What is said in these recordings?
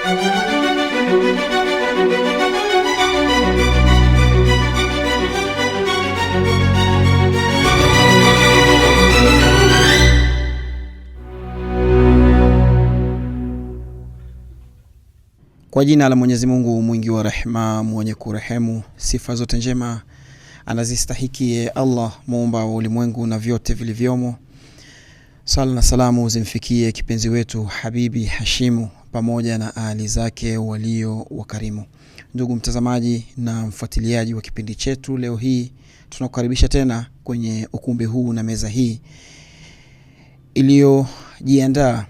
Kwa jina la Mwenyezi Mungu mwingi wa rehema, mwenye kurehemu, sifa zote njema anazistahiki Allah, muumba wa ulimwengu na vyote vilivyomo. Sala na salamu zimfikie kipenzi wetu Habibi Hashimu pamoja na ahli zake walio wakarimu. Ndugu mtazamaji na mfuatiliaji wa kipindi chetu, leo hii tunakukaribisha tena kwenye ukumbi huu na meza hii iliyojiandaa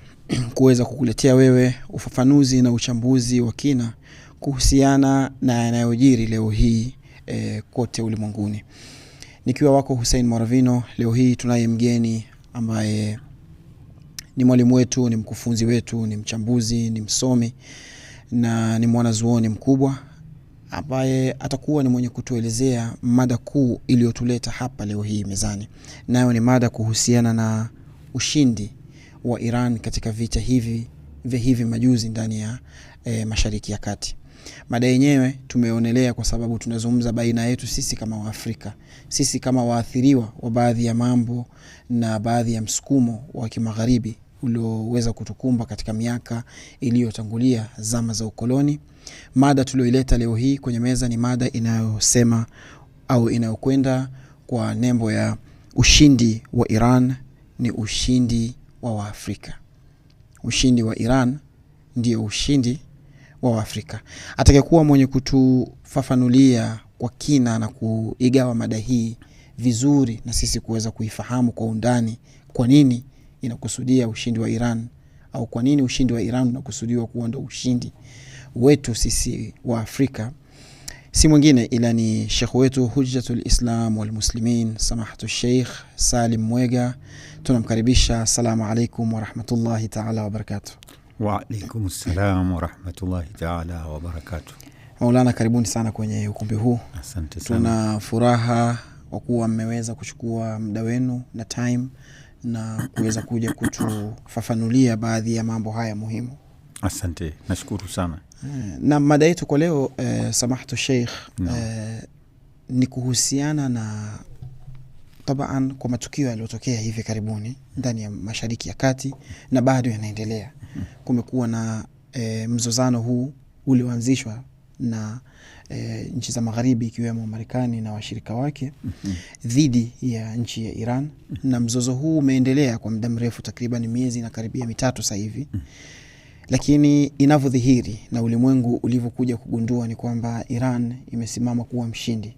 kuweza kukuletea wewe ufafanuzi na uchambuzi wa kina kuhusiana na yanayojiri leo hii kote ulimwenguni. Nikiwa wako Hussein Moravino, leo hii tunaye mgeni ambaye ni mwalimu wetu, ni mkufunzi wetu, ni mchambuzi, ni msomi na ni mwanazuoni mkubwa ambaye atakuwa ni mwenye kutuelezea mada kuu iliyotuleta hapa leo hii mezani. Nayo ni mada kuhusiana na ushindi wa Iran katika vita hivi majuzi ndani ya Mashariki ya Kati. Mada yenyewe tumeonelea kwa sababu tunazungumza baina yetu sisi kama Waafrika, sisi kama waathiriwa wa baadhi ya mambo na baadhi ya msukumo wa kimagharibi ulioweza kutukumba katika miaka iliyotangulia zama za ukoloni. Mada tulioileta leo hii kwenye meza ni mada inayosema au inayokwenda kwa nembo ya ushindi wa Iran ni ushindi wa Waafrika. Ushindi wa Iran ndio ushindi wa Waafrika. Atakayekuwa mwenye kutufafanulia kwa kina na kuigawa mada hii vizuri na sisi kuweza kuifahamu kwa undani kwa nini inakusudia ushindi wa Iran, au kwa nini ushindi wa Iran unakusudiwa kuwa ndio ushindi wetu sisi wa Afrika, si mwingine ila ni Sheikh wetu Hujjatul Islam wal Muslimin, Samahatu Sheikh Salim Mwega. Tunamkaribisha. Assalamu alaykum wa rahmatullahi ta'ala wa barakatuh. Wa alaykum assalam wa rahmatullahi ta'ala wa barakatuh. Maulana, karibuni sana kwenye ukumbi huu. Asante sana. Tuna furaha kwa kuwa mmeweza kuchukua muda wenu na time na kuweza kuja kutufafanulia baadhi ya mambo haya muhimu. Asante, nashukuru sana. Na mada yetu kwa leo Samahatu Sheikh ni kuhusiana na tabaan kwa matukio yaliyotokea hivi karibuni ndani ya Mashariki ya Kati na bado yanaendelea. Kumekuwa na mzozano huu ulioanzishwa na nchi za magharibi ikiwemo Marekani na washirika wake dhidi ya nchi ya Iran, na mzozo huu umeendelea kwa muda mrefu, takriban miezi na karibia 3 sasa hivi. Lakini inavyodhihiri na ulimwengu ulivyokuja kugundua ni kwamba Iran imesimama kuwa mshindi.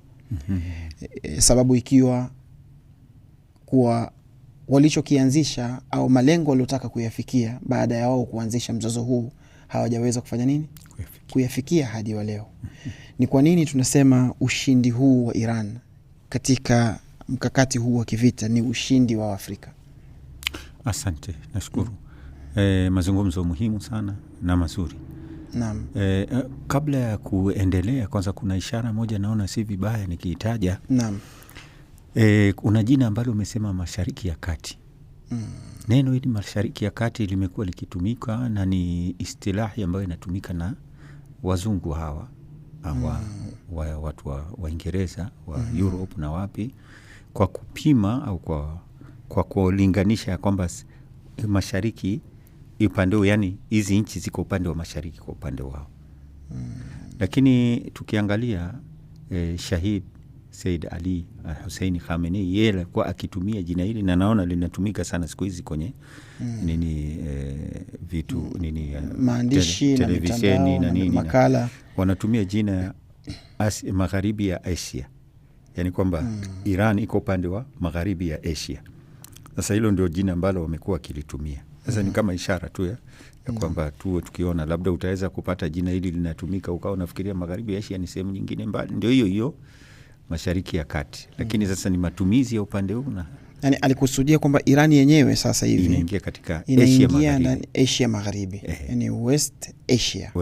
Sababu ikiwa kuwa walichokianzisha au malengo waliotaka kuyafikia baada ya wao kuanzisha mzozo huu hawajaweza kufanya nini? Kuyafikia hadi wa leo. Ni kwa nini tunasema ushindi huu wa Iran katika mkakati huu wa kivita ni ushindi wa Afrika? Asante, nashukuru. Mazungumzo muhimu sana na mazuri. Naam. Kabla ya kuendelea, kwanza kuna ishara moja naona si vibaya nikiitaja. Naam. Kuna jina ambalo umesema Mashariki ya Kati. Neno hili Mashariki ya Kati limekuwa likitumika na ni istilahi ambayo inatumika na wazungu hawa watu wa Uingereza, wa Europe na wapi, kwa kupima au kwa kulinganisha kwamba mashariki upande wao, yani hizi nchi ziko upande wa mashariki kwa upande wao. Lakini tukiangalia Shahid Said Ali Hussein Khamenei, yeye alikuwa akitumia jina hili na naona linatumika sana siku hizi kwenye vitu maandishi, televisheni na nini, makala. Wanatumia jina magharibi ya Asia, yani kwamba Iran iko upande wa magharibi ya Asia. Sasa hilo ndio jina ambalo wamekuwa kilitumia. Sasa ni kama ishara tu ya kwamba tukiona labda utaweza kupata jina hili linatumika ukao unafikiria magharibi ya Asia ni sehemu nyingine mbali, ndio hiyo Mashariki ya Kati. Lakini sasa ni matumizi ya upande huu, na yani alikusudia kwamba Iran yenyewe sasa hivi inaingia katika Asia Magharibi, yani West Asia.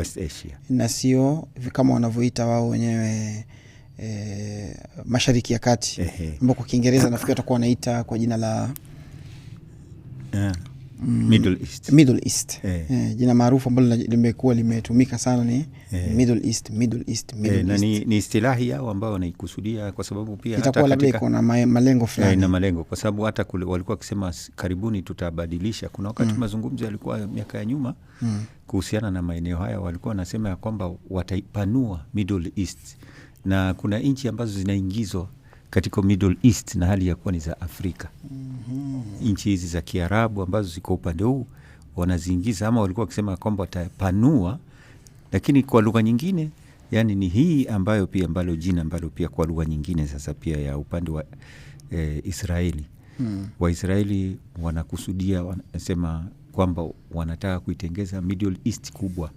Na sio kama wanavyoita wao wenyewe Mashariki ya Kati, ambao kwa Kiingereza nafikiri watakuwa wanaita kwa jina la Middle East. Jina maarufu ambalo limekuwa limetumika sana ni Middle East. Na ni istilahi yao ambao wanaikusudia, kwa sababu pia itakuwa labda iko na malengo fulani. Na malengo, kwa sababu hata walikuwa wakisema karibuni tutabadilisha. Kuna wakati mazungumzo yalikuwa miaka ya nyuma kuhusiana na maeneo haya, walikuwa wanasema ya kwamba wataipanua Middle East, na kuna nchi ambazo zinaingizwa katika Middle East na hali ya kuwa ni za Afrika. Nchi hizi za Kiarabu ambazo ziko upande huu wanaziingiza, ama walikuwa wakisema kwamba watapanua, lakini kwa lugha nyingine, yani ni hii ambayo pia ambalo jina ambalo pia kwa lugha nyingine sasa pia ya upande wa Israeli. Waisraeli wanakusudia, wanasema kwamba wanataka kuitengeza Middle East kubwa.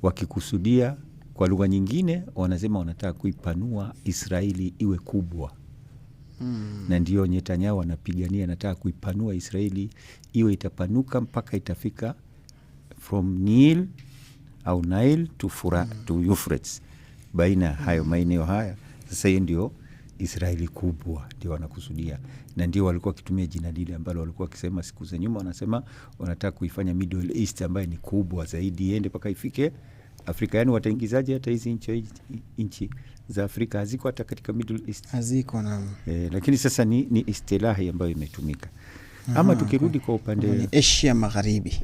Wakikusudia kwa lugha nyingine wanasema wanataka kuipanua Israeli iwe kubwa. Na ndio Netanyahu anapigania, anataka kuipanua Israeli iwe itapanuka mpaka itafika from Nile au Nile to Euphrates, baina hayo maeneo haya. Sasa hiyo ndio Israeli kubwa ndio wanakusudia, na ndio walikuwa wakitumia jina lile ambalo walikuwa wakisema siku za nyuma, wanasema wanataka kuifanya Middle East ambayo ni kubwa zaidi, iende mpaka ifike Afrika. Yani wataingizaje hata hizi nchi za Afrika haziko hata katika Middle East, haziko na lakini sasa ni istilahi ambayo imetumika. Ama tukirudi kwa upande ni Asia Magharibi,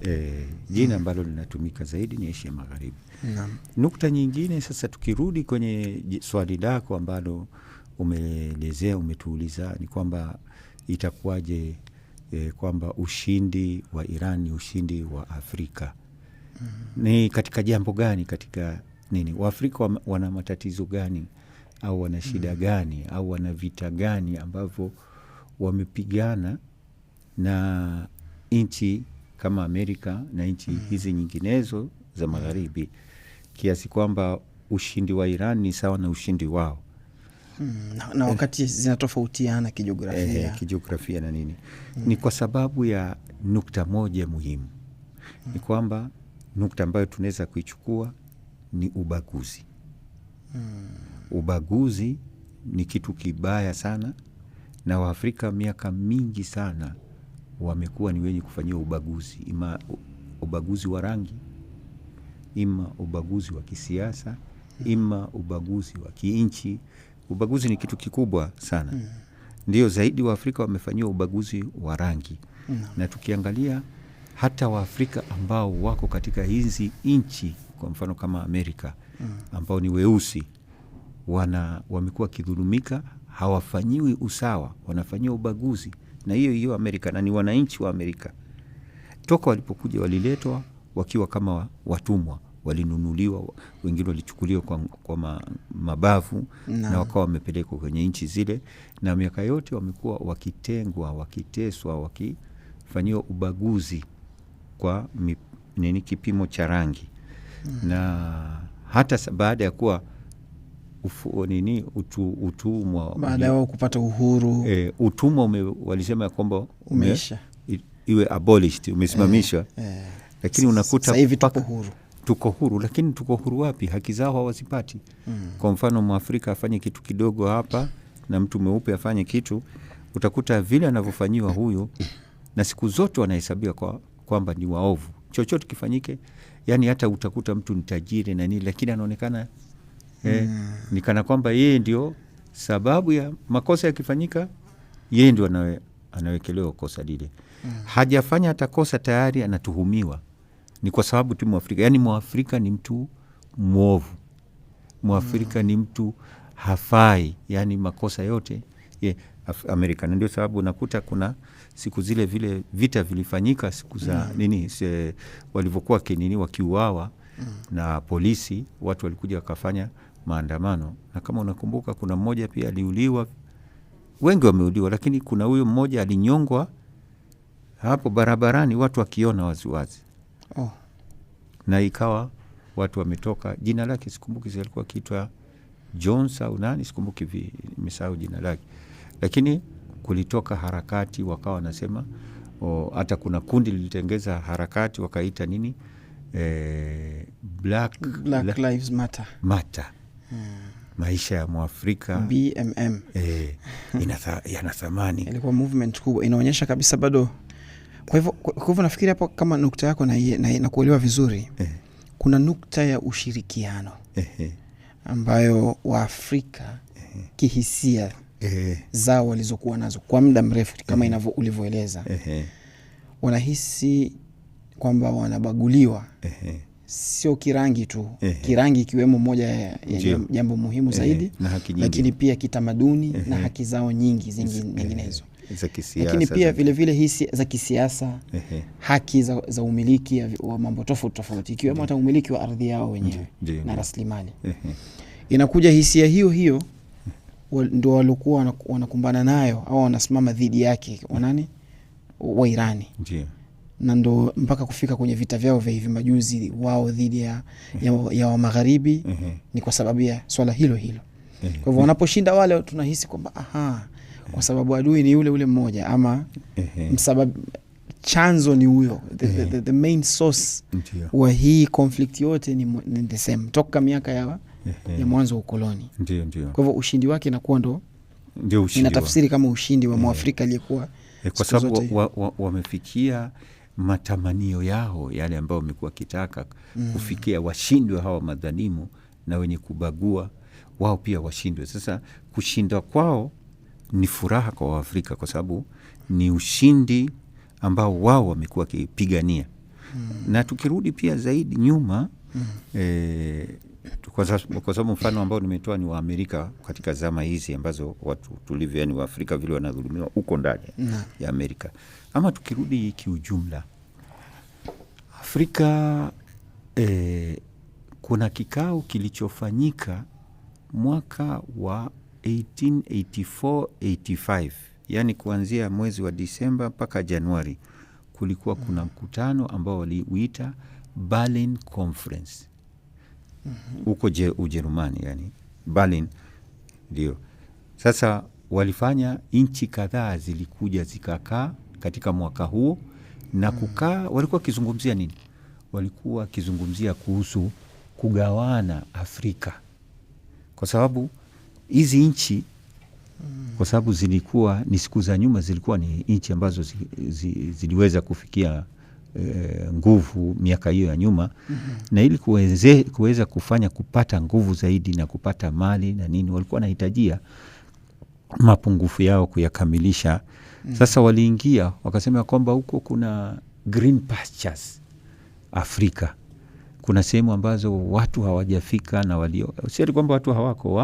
jina ambalo linatumika zaidi ni Asia Magharibi. Nukta nyingine sasa, tukirudi kwenye swali lako ambalo umeelezea, umetuuliza ni kwamba itakuwaje kwamba ushindi wa Iran ni ushindi wa Afrika. Ni katika jambo gani, katika nini? Waafrika wana matatizo gani, au wana shida gani, au wana vita gani ambavyo wamepigana na nchi kama Amerika na nchi hizi nyinginezo za magharibi, kiasi kwamba ushindi wa Iran ni sawa na ushindi wao. Na wakati zinatofautiana kijiografia na nini. Ni kwa sababu ya nukta moja muhimu. Ni kwamba nukta ambayo tunaweza kuichukua ni ubaguzi. Ubaguzi ni kitu kibaya sana, na Waafrika miaka mingi sana wamekuwa ni wenye kufanyia ubaguzi, ima ubaguzi wa rangi, ima ubaguzi wa kisiasa, ima ubaguzi wa kiinchi. Ubaguzi ni kitu kikubwa sana. Ndio zaidi Waafrika wamefanyia ubaguzi wa rangi. Na tukiangalia hata Waafrika ambao wako katika hizi nchi, kwa mfano kama Amerika, ambao ni weusi, wamekuwa kidhulumika, hawafanyiwi usawa, wanafanyiwa ubaguzi na hiyo Amerika, na ni wananchi wa Amerika. Toka walipokuja waliletwa wakiwa kama watumwa, walinunuliwa, wengine walichukuliwa kwa mabavu na wakawa wamepelekwa kwenye nchi zile, na miaka yote wamekuwa wakitengwa, wakiteswa, wakifanyiwa ubaguzi kwa kipimo cha rangi. Na hata baada ya kuwa utumwa, baada ya kupata uhuru, utumwa walisema ya kwamba umeisha, iwe abolished, umesimamishwa. Lakini unakuta sasa hivi tuko huru, lakini tuko huru wapi? Haki zao hawazipati. Kwa mfano Mwafrika afanye kitu kidogo hapa na mtu mweupe afanye kitu, utakuta vile anavyofanyiwa huyo, na siku zote wanahesabia kwamba ni waovu. Chochote kifanyike, yani hata utakuta mtu ni tajiri na nini, lakini anaonekana ni kana kwamba yeye ndio sababu ya makosa yakifanyika, yeye ndio anawekelewa kosa lile. Hajafanya hata kosa tayari anatuhumiwa. Ni kwa sababu tu Mwafrika, yani Mwafrika ni mtu mwovu. Mwafrika ni mtu hafai, yani makosa yote Amerika. Ndio sababu unakuta kuna siku zile vile vita vilifanyika siku za walivyokuwa wakiuawa na polisi, watu walikuja wakafanya maandamano. Na kama unakumbuka, kuna mmoja pia aliuliwa, wengi wameuliwa, lakini kuna huyo mmoja alinyongwa hapo barabarani, watu wakiona waziwazi. Na ikawa watu wametoka, jina lake sikumbuki, alikuwa kiitwa Jones au nani, sikumbuki, nimesahau jina lake. Lakini kulitoka harakati, wakawa wanasema, hata kuna kundi lilitengeza harakati wakaita nini, Black Lives Matter. Maisha ya Mwafrika, BMM, yana thamani. ilikuwa movement kubwa, inaonyesha kabisa bado Kwa hivyo nafikiri hapo kama nukta yako na kuelewa vizuri, kuna nukta ya ushirikiano ambayo Waafrika kihisia zao walizokuwa nazo kwa muda mrefu kama ulivyoeleza, wanahisi kwamba wanabaguliwa, sio kirangi tu, kirangi ikiwemo moja ya jambo muhimu zaidi, lakini pia kitamaduni na haki zao nyinginezo za kisiasa, lakini pia vile vile hisi za kisiasa, haki za umiliki wa mambo tofauti ikiwemo hata umiliki wa ardhi yao wenyewe na rasilimali. Inakuja hisia hiyo ndio walikuwa wanakumbana nayo au wanasimama dhidi yake wanani wa Irani. Na ndo mpaka kufika kwenye vita vyao vya hivi majuzi wao dhidi ya wa magharibi, ni kwa sababu ya swala hilo. Kwa hivyo wanaposhinda wale, tunahisi kwamba kwa sababu adui ni ule mmoja, ama chanzo ni huyo, the main source wa hii conflict yote ni the same toka miaka ya mwanzo wa ukoloni. Kwa hivyo ushindi wake inakuwa ndio inatafsiri kama ushindi wa Mwafrika aliyekuwa, kwa sababu wamefikia matamanio yao yale ambao wamekuwa kitaka kufikia, washindwe hawa madhalimu na wenye kubagua, wao pia washindwe. Sasa kushinda kwao ni furaha kwa Waafrika, kwa sababu ni ushindi ambao wao wamekuwa wakipigania. Na tukirudi pia zaidi nyuma, kwa sababu mfano ambao nimetoa ni wa Amerika katika zama hizi ambazo watu tulivyo, yani Waafrika vile wanadhulumiwa huko ndani ya Amerika. Ama tukirudi kiujumla Afrika, kuna kikao kilichofanyika mwaka wa 1884-85, yani kuanzia mwezi wa Disemba mpaka Januari, kulikuwa kuna mkutano ambao waliuita Berlin Conference huko Ujerumani, yani Berlin ndio. Sasa walifanya, nchi kadhaa zilikuja zikakaa katika mwaka huo, na kukaa walikuwa kizungumzia nini? Walikuwa kizungumzia kuhusu kugawana Afrika, kwa sababu hizi nchi, kwa sababu zilikuwa ni siku za nyuma, zilikuwa ni nchi ambazo ziliweza kufikia nguvu miaka hiyo ya nyuma, na ili kuweza kufanya kupata nguvu zaidi na kupata mali na nini, walikuwa wanahitajia mapungufu yao kuyakamilisha. Sasa waliingia wakasema kwamba huko kuna green pastures Afrika, kuna sehemu ambazo watu hawajafika, na si kwamba watu wako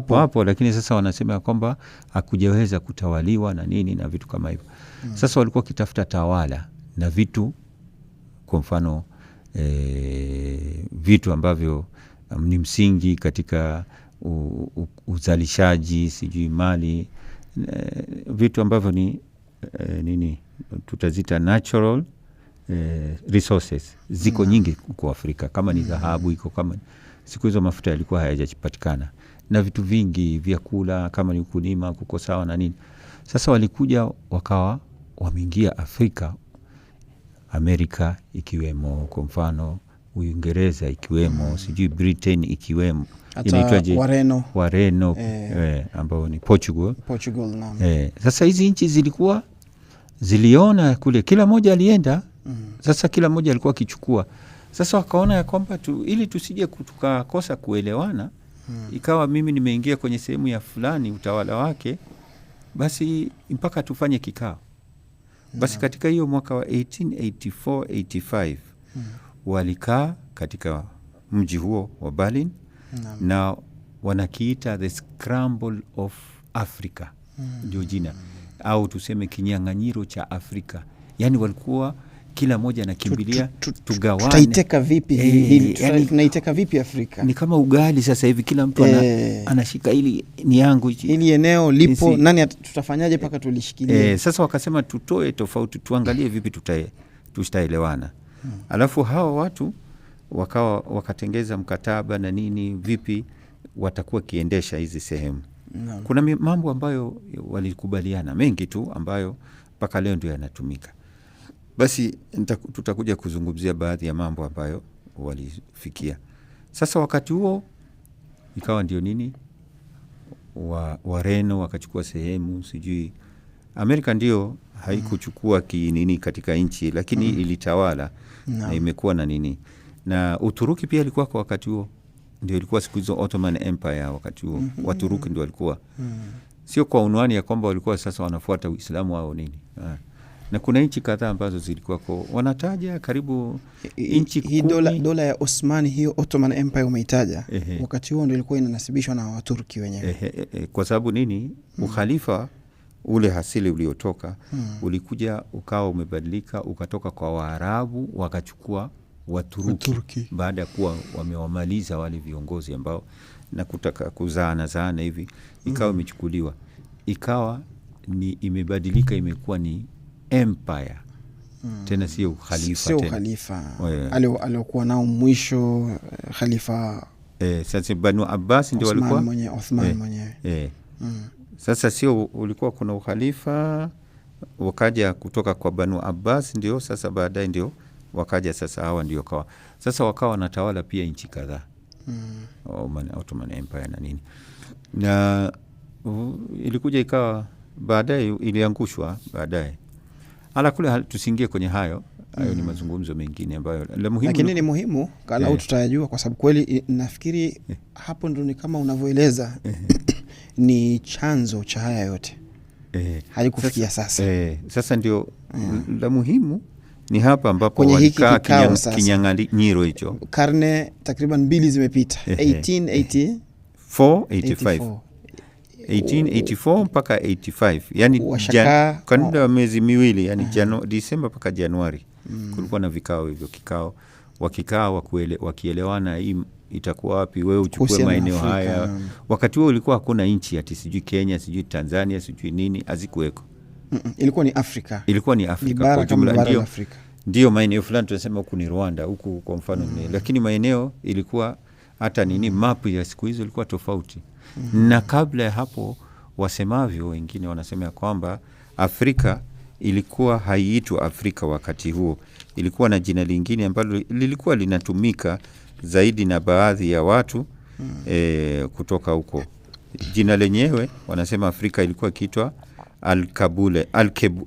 wapo, lakini sasa wanasema kwamba hakujaweza kutawaliwa na nini na vitu kama hivyo. Sasa walikuwa kitafuta tawala na vitu, kwa mfano vitu ambavyo ni msingi katika uzalishaji, sijui mali, vitu ambavyo ni nini tutazita natural resources, ziko nyingi kwa Afrika, kama ni dhahabu iko, kama siku hizo mafuta yalikuwa hayajapatikana, na vitu vingi, vyakula, kama ni ukulima kuko sawa na nini. Sasa walikuja wakawa wameingia Afrika, Amerika ikiwemo, kwa mfano Uingereza ikiwemo, sijui Britain ikiwemo, inaitwaje, Wareno ambao ni Portugal na sasa hizi nchi ziliona kule, kila moja alienda. Sasa kila moja alikuwa akichukua. Sasa wakaona ya kwamba ili tusije tukakosa kuelewana, ikawa mimi nimeingia kwenye sehemu ya fulani utawala wake, basi mpaka tufanye kikao. Basi katika hiyo mwaka wa 1884-85 walikaa katika mji huo wa Berlin, na wanakiita the Scramble of Africa, ndio jina, au tuseme kinyang'anyiro cha Afrika. Yani walikuwa kila moja anakimbilia tugawane, tutaiteka vipi hii, tunaiteka vipi Afrika? Ni kama ugali sasa hivi, kila mtu anashika, ili ni yangu, ili eneo lipo, nani tutafanyaje paka tulishikilie? Sasa wakasema tutoe tofauti, tuangalie vipi tutaelewana. Alafu hawa watu wakatengeza mkataba na nini, vipi watakuwa kiendesha hizi sehemu. Kuna mambo ambayo walikubaliana mengi tu, ambayo mpaka leo ndio yanatumika. Basi tutakuja kuzungumzia baadhi ya mambo ambayo walifikia. Sasa wakati huo ikawa ndio nini, Wareno wakachukua sehemu, sijui Amerika ndio haikuchukua kinini katika nchi, lakini ilitawala na imekuwa na nini. Na Uturuki pia ilikuwa kwa wakati huo, ndio ilikuwa siku hizo Ottoman Empire wakati huo. Waturuki ndio walikuwa, sio kwa unwani ya kwamba walikuwa sasa wanafuata Uislamu au nini. Na kuna nchi kadhaa ambazo zilikuwa kwa wanataja karibu nchi hii dola ya Osmani, hiyo Ottoman Empire umeitaja, wakati huo ndio ilikuwa inanasibishwa na Waturki wenyewe. Kwa sababu nini? Ukhalifa ule hasili uliotoka ulikuja ukawa umebadilika, ukatoka kwa Waarabu wakachukua Waturuki baada ya kuwa wamewamaliza wale viongozi ambao na kutaka kuzaana hivi, ikawa imechukuliwa, ikawa ni imebadilika, imekuwa ni empire tena, sio khalifa, sio khalifa aliokuwa nao mwisho khalifa. Sasa Banu Abbas ndio walikuwa Uthman mwenyewe. Sasa sio ulikuwa kuna ukhalifa, wakaja kutoka kwa Banu Abbas, ndio sasa baadaye ndio wakaja sasa hawa ndio kawa sasa wakawa wanatawala pia nchi kadhaa. Ottoman Empire na nini, na ilikuja ikawa baadaye iliangushwa baadaye. Ala kule tusiingie kwenye hayo ni mazungumzo mengine ambayo la muhimu, lakini ni muhimu kalau tutayajua, kwa sababu kweli nafikiri hapo ndo ni kama unavyoeleza ni chanzo cha haya yote halikufikia sasa. Sasa ndio la muhimu ni hapa ambapo walikaa kinyang'anyiro hicho. Karne takriban 2 zimepita, 1884 mpaka 85, yani kwa muda wa miezi miwili, yani Disemba mpaka Januari. Kulikuwa na vikao hivyo, wakikaa wakielewana hii itakuwa wapi, wewe uchukue maeneo haya. Wakati huo ulikuwa hakuna nchi ati sijui Kenya, sijui Tanzania, sijui nini, hazikuweko. Ilikuwa ni Afrika. Kwa jumla, ndio maeneo fulani tunasema huku ni Rwanda, huku kwa mfano lakini maeneo ilikuwa hata nini mapu ya siku hizo ilikuwa tofauti. Na kabla ya hapo, wasemavyo wengine wanasema ya kwamba Afrika ilikuwa haiitwa Afrika wakati huo, ilikuwa na jina lingine ambalo lilikuwa linatumika zaidi na baadhi ya watu kutoka huko. Jina lenyewe wanasema Afrika ilikuwa kiitwa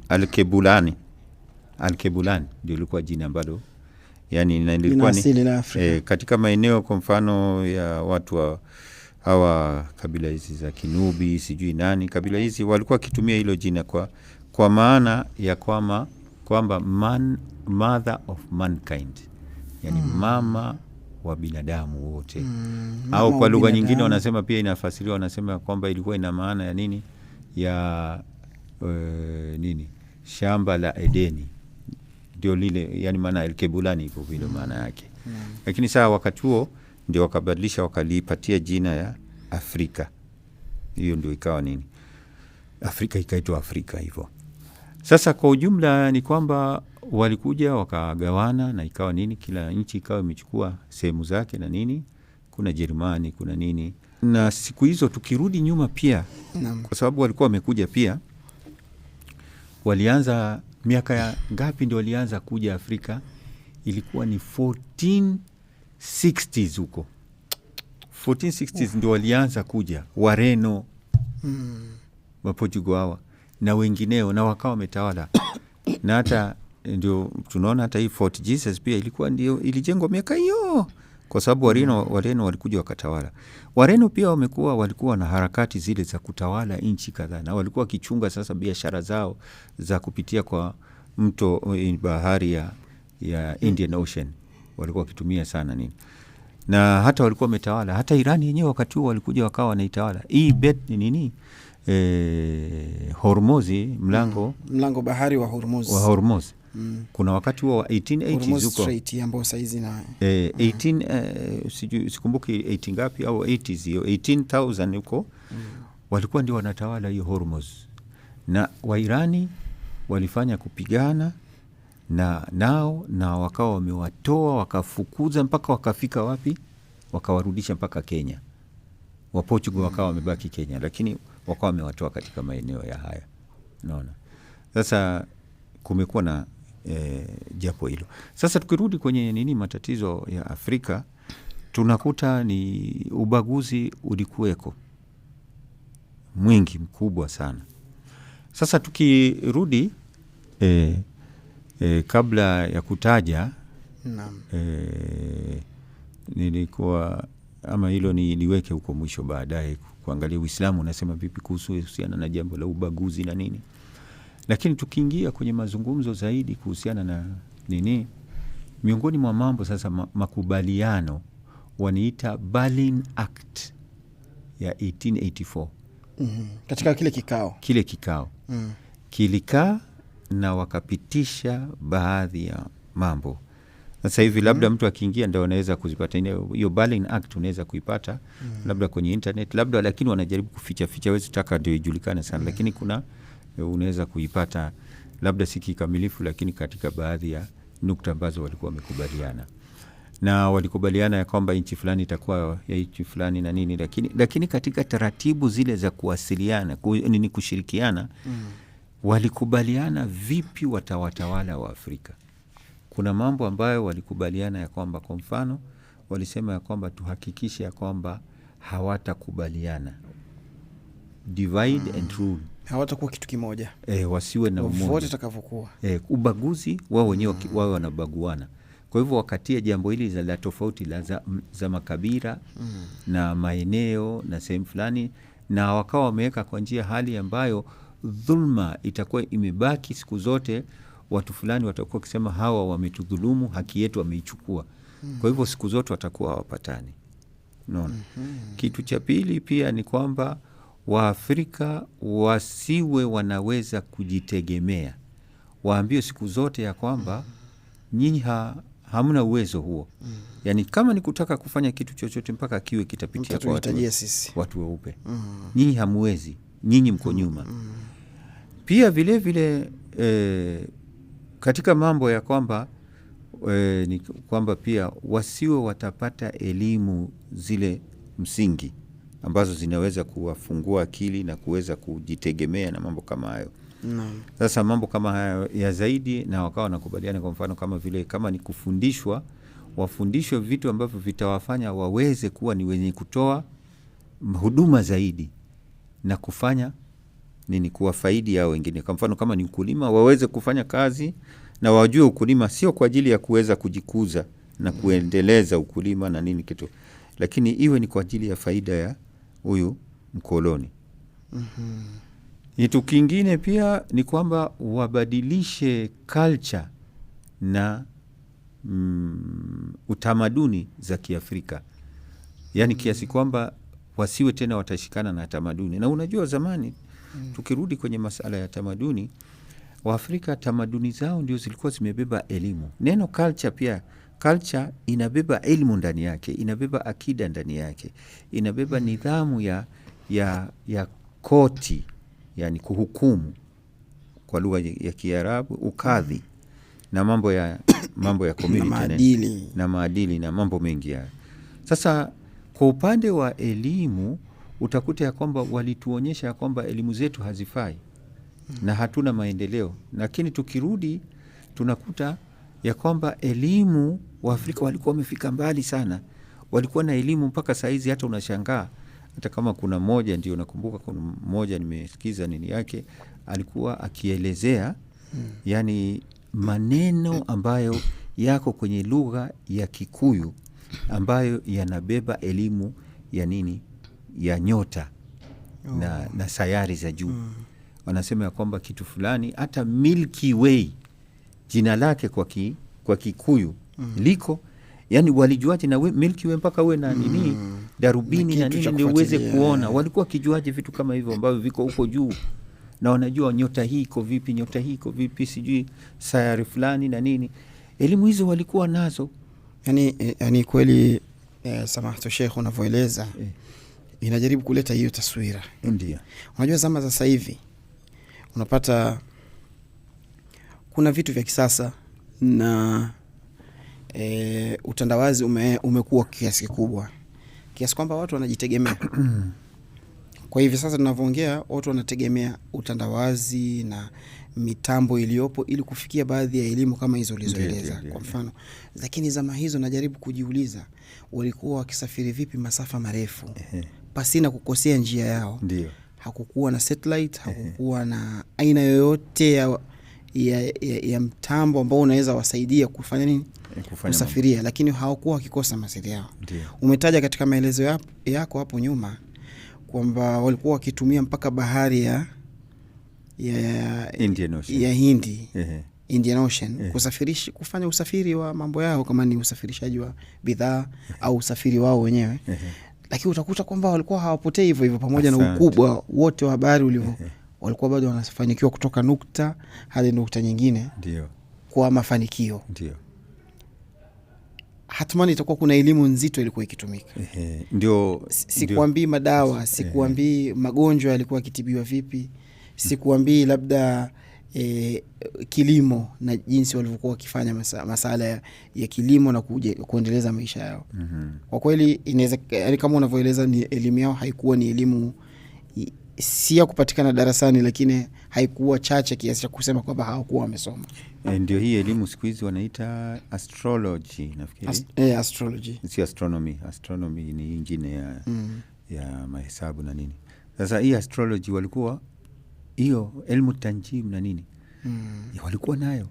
Alkebulani ndio ilikuwa jina ambalo yani ilikuwa ni katika maeneo kwa mfano ya watu hawa kabila hizi za Kinubi, sijui nani, kabila hizi walikuwa kitumia hilo jina kwa maana ya kwamba mother of mankind, yani mama wa binadamu wote. Au kwa lugha nyingine wanasema pia inafasiriwa, wanasema kwamba ilikuwa ina maana ya nini, ya shamba la Edeni, ndio lile, yani maana Alkebulani iko vile maana yake. Lakini saa wakati huo ndio wakabadilisha, wakalipatia jina ya Afrika. Hiyo ndio ikawa nini, Afrika ikaitwa Afrika hivyo. Sasa kwa ujumla ni kwamba walikuja wakagawana na ikawa nini, kila nchi ikawa imechukua sehemu zake na nini, kuna Jerumani, kuna nini. Na siku hizo tukirudi nyuma pia, kwa sababu walikuwa wamekuja pia, walianza miaka ya ngapi ndio walianza kuja Afrika? Ilikuwa ni 1460s huko. 1460s ndio walianza kuja Wareno, Waportugal hawa na wengineo, na wakawa wametawala. Na hata ndio tunaona hata hii Fort Jesus pia ilikuwa ndio ilijengwa miaka hiyo, kwa sababu Wareno walikuja wakatawala. Wareno pia walikuwa na harakati zile za kutawala nchi kadhaa, na walikuwa kichunga sasa biashara zao za kupitia kwa mto bahari ya Indian Ocean, walikuwa wakitumia sana nini. Na hata walikuwa wametawala hata Irani yenyewe wakati huo, walikuja wakawa wanaitawala hii bet nini, Hormuzi, mlango bahari wa Hormuz. Kuna wakati huo wa 1880s huko ambao saizi na 18 sikumbuki 80 ngapi au 80s hiyo 18000 huko walikuwa ndio wanatawala hiyo Hormuz. Na Wairani walifanya kupigana nao na wakawa wamewatoa, wakafukuza mpaka wakafika wapi, wakawarudisha mpaka Kenya. Waportugal wakawa wamebaki Kenya, lakini wakawa wamewatoa katika maeneo ya haya. Unaona, sasa kumekuwa na japo hilo. Sasa tukirudi kwenye nini matatizo ya Afrika, tunakuta ni ubaguzi ulikuweko mwingi mkubwa sana. Sasa tukirudi kabla ya kutaja Naam. nilikuwa ama hilo niweke huko mwisho baadaye kuangalia Uislamu unasema vipi kuhusiana na jambo la ubaguzi na nini. Lakini tukiingia kwenye mazungumzo zaidi kuhusiana na nini, miongoni mwa mambo sasa makubaliano waniita Berlin Act ya 1884. Katika kile kikao kilikaa na wakapitisha baadhi ya mambo. Sasa hivi labda mtu akiingia ndio anaweza kuzipata hiyo Berlin Act, unaweza kuipata labda kwenye internet labda, lakini wanajaribu kuficha wewe taka ndio ijulikane sana, lakini kuna unaweza kuipata labda si kikamilifu, lakini katika baadhi ya nukta ambazo walikuwa wamekubaliana. Na walikubaliana ya kwamba nchi fulani itakuwa ya nchi fulani na nini, lakini katika taratibu zile za kuwasiliana kushirikiana walikubaliana vipi watawatawala wa Afrika. Kuna mambo ambayo walikubaliana ya kwamba, kwa mfano walisema ya kwamba tuhakikishe ya kwamba hawatakubaliana divide and rule, hawatakuwa kitu kimoja, wasiwe na umoja wote takavyokuwa, ubaguzi wao wenyewe wao wanabaguana. Kwa hivyo wakatia jambo hili la tofauti za makabila na maeneo na sehemu fulani, na wakawa wameweka kwa njia hali ambayo dhulma itakuwa imebaki siku zote. Watu fulani watakuwa kusema hawa wametudhulumu, haki yetu wameichukua. Kwa hivyo siku zote watakuwa hawapatani. Unaona? Kitu cha pili pia ni kwamba Waafrika wasiwe wanaweza kujitegemea. Waambiwe siku zote ya kwamba nyinyi hamna uwezo huo. Yani kama ni kutaka kufanya kitu chochote mpaka kiwe kitapitia kwa watu weupe. Nyinyi hamwezi, nyinyi mko nyuma. Pia vile vile katika mambo ya kwamba ni kwamba pia wasiwe watapata elimu zile msingi ambazo zinaweza kuwafungua akili na kuweza kujitegemea na mambo kama hayo. Sasa mambo kama hayo ya zaidi, na wakawa nakubaliana kwa mfano kama vile kama ni kufundishwa, wafundishwe vitu ambavyo vitawafanya waweze kuwa ni wenye kutoa huduma zaidi na kufanya nini kuwafaidi hao wengine. Kwa mfano kama ni ukulima, waweze kufanya kazi na wajue ukulima sio kwa ajili ya kuweza kujikuza na kuendeleza ukulima na nini kitu, lakini iwe ni kwa ajili ya faida ya huyu mkoloni. Kitu kingine pia ni kwamba wabadilishe culture na utamaduni za Kiafrika. Yani kiasi kwamba wasiwe tena watashikana na tamaduni. Na unajua zamani tukirudi kwenye masala ya tamaduni, Waafrika tamaduni zao ndio zilikuwa zimebeba elimu. Neno culture pia, culture inabeba elimu ndani yake, inabeba akida ndani yake, inabeba nidhamu ya koti, yani kuhukumu kwa lugha ya Kiarabu, ukadhi na mambo ya community na maadili na mambo mengi ya. Sasa kwa upande wa elimu utakuta ya kwamba walituonyesha ya kwamba elimu zetu hazifai na hatuna maendeleo, lakini tukirudi tunakuta ya kwamba elimu Waafrika walikuwa wamefika mbali sana. Walikuwa na elimu mpaka saizi hata unashangaa. Hata kama kuna moja ndio nakumbuka, kuna moja nimesikiza nini yake alikuwa akielezea yani maneno ambayo yako kwenye lugha ya Kikuyu ambayo yanabeba elimu ya nini, ya nyota na sayari za juu. Wanasema ya kwamba kitu fulani, hata Milky Way jina lake kwa Kikuyu liko, yani walijuaje na Milky Way mpaka uwe na nini darubini na nini ndio uweze kuona. Walikuwa kijuaje vitu kama hivyo ambavyo viko huko juu, na wanajua nyota hii iko vipi, nyota hii iko vipi, sijui sayari fulani na nini. Elimu hizo walikuwa nazo. Yani kweli samahatu Sheikh unavyoeleza inajaribu kuleta hiyo taswira. Ndio. Unajua zama za sasa hivi unapata kuna vitu vya kisasa na utandawazi umekuwa kiasi kikubwa, kiasi kwamba watu wanajitegemea. Kwa hivi sasa tunavyoongea watu wanategemea utandawazi na mitambo iliyopo ili kufikia baadhi ya elimu kama hizo ulizoeleza kwa mfano. Lakini zama hizo najaribu kujiuliza walikuwa wakisafiri vipi masafa marefu pasina kukosea njia yao. Ndio. Hakukuwa na satellite, hakukuwa na aina yoyote ya mtambo ambao unaweza wasaidia kufanya nini, kusafiria, lakini hawakuwa wakikosa mazili yao. Umetaja katika maelezo yako hapo nyuma kwamba walikuwa wakitumia mpaka bahari ya Indian Ocean, ya Hindi, Indian Ocean, kufanya usafiri wa mambo yao, kama ni usafirishaji wa bidhaa au usafiri wao wenyewe. Lakini utakuta kwamba walikuwa hawapotei hivyo hivyo, pamoja na ukubwa wote wa habari ulivyo, walikuwa bado wanafanikiwa kutoka nukta hadi nukta nyingine. Ndio. Kwa mafanikio. Ndio. Hatimani itakuwa kuna elimu nzito ilikuwa ikitumika. Ndio. Sikuambii madawa, sikuambii magonjwa yalikuwa yakitibiwa vipi, sikuambii labda kilimo na jinsi walivyokuwa wakifanya masala ya kilimo na kuendeleza maisha yao. Kwa kweli inaweza, kama unavyoeleza, ni elimu yao haikuwa ni elimu si ya kupatikana darasani, lakini haikuwa chache kiasi cha kusema kwamba hawakuwa wamesoma. Ndio hii elimu siku hizi wanaita astrology, nafikiri. Astrology. Si astronomy. Astronomy ni nyingine ya mahesabu na nini. Sasa hii astrology walikuwa, hiyo elimu tanjim na nini, walikuwa nayo.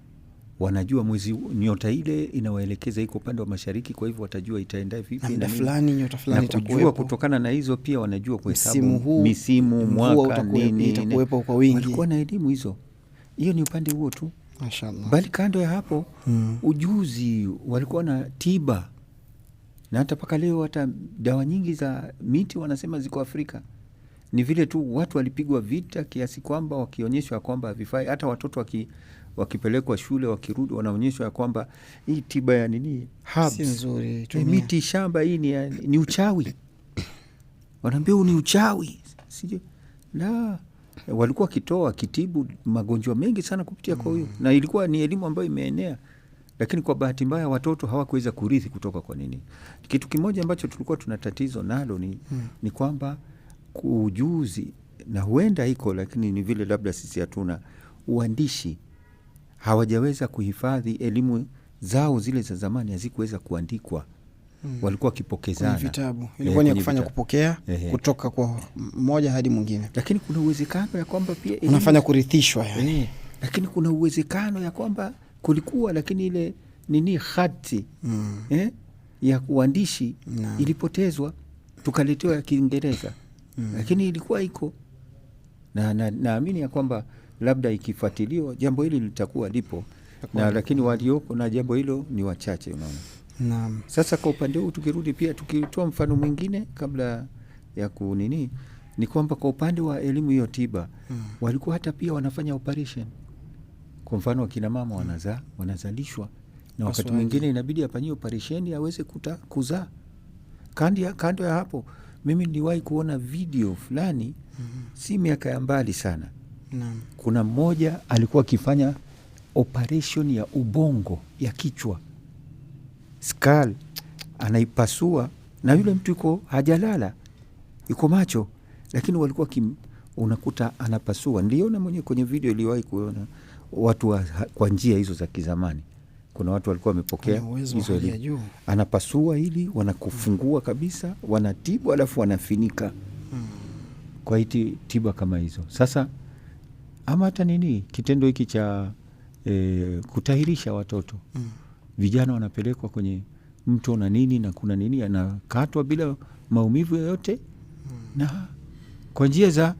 Wanajua mwezi nyota ile inawaelekeza iko upande wa mashariki, kwa hivyo watajua itaenda vipi na fulani nyota fulani itakuwepo. Kutokana na hizo pia wanajua kuhesabu misimu, mwaka, nini itakuwepo kwa wingi. Walikuwa na elimu hizo. Hiyo ni upande huo tu. Mashaallah. Bali kando ya hapo ujuzi, walikuwa na tiba. Na hata paka leo hata dawa nyingi za miti wanasema ziko Afrika. Ni vile tu watu walipigwa vita kiasi kwamba wakionyeshwa kwamba havifai. Hata watoto wakipelekwa shule wakirudi wanaonyeshwa kwamba hii tiba ya nini, herbs, si nzuri, miti shamba hii ni uchawi. Wanaambia ni uchawi. Sije la, walikuwa kitoa kitibu magonjwa mengi sana kupitia kwa huyo. Na ilikuwa ni elimu ambayo imeenea. Lakini kwa bahati mbaya watoto hawakuweza kurithi kutoka kwa nini. Kitu kimoja ambacho tulikuwa tuna tatizo nalo ni kwamba ujuzi, na huenda iko, lakini ni vile labda sisi hatuna uandishi. Hawajaweza kuhifadhi elimu zao, zile za zamani hazikuweza kuandikwa. Walikuwa wakipokezana kwenye vitabu. Ilikuwa ni kufanya kupokea kutoka kwa mmoja hadi mwingine. Lakini kuna uwezekano ya kwamba pia unafanya kurithishwa lakini kuna uwezekano ya kwamba kulikuwa, lakini ile nini hati ya uandishi ilipotezwa, tukaletewa ya Kiingereza. Lakini ilikuwa iko. Na naamini ya kwamba labda ikifuatiliwa jambo hili litakuwa lipo. Lakini walioko na jambo hilo ni wachache, unaona. Naam. Sasa kwa upande huu tukirudi pia, tukitoa mfano mwingine kabla ya kunini, ni kwamba kwa upande wa elimu hiyo tiba, walikuwa hata pia wanafanya operation. Kwa mfano wakina mama wanazalishwa, na wakati mwingine inabidi afanyie operation aweze kuzaa. Kando ya hapo, mimi niliwahi kuona video fulani si miaka ya mbali sana. Kuna mmoja alikuwa akifanya operation ya ubongo ya kichwa, skull, anaipasua, na yule mtu yuko hajalala, yuko macho, lakini walikuwa unakuta anapasua. Niliona mwenyewe kwenye video, iliwahi kuona watu kwa njia hizo za kizamani. Kuna watu walikuwa wamepokea hizo, anapasua ili wanakufungua kabisa, wanatibu alafu wanafinika. Kwa hiti tiba kama hizo. Sasa ama hata nini, kitendo hiki cha kutahirisha watoto, vijana wanapelekwa kwenye mto na nini, na kuna nini anakatwa bila maumivu yoyote, na kwa njia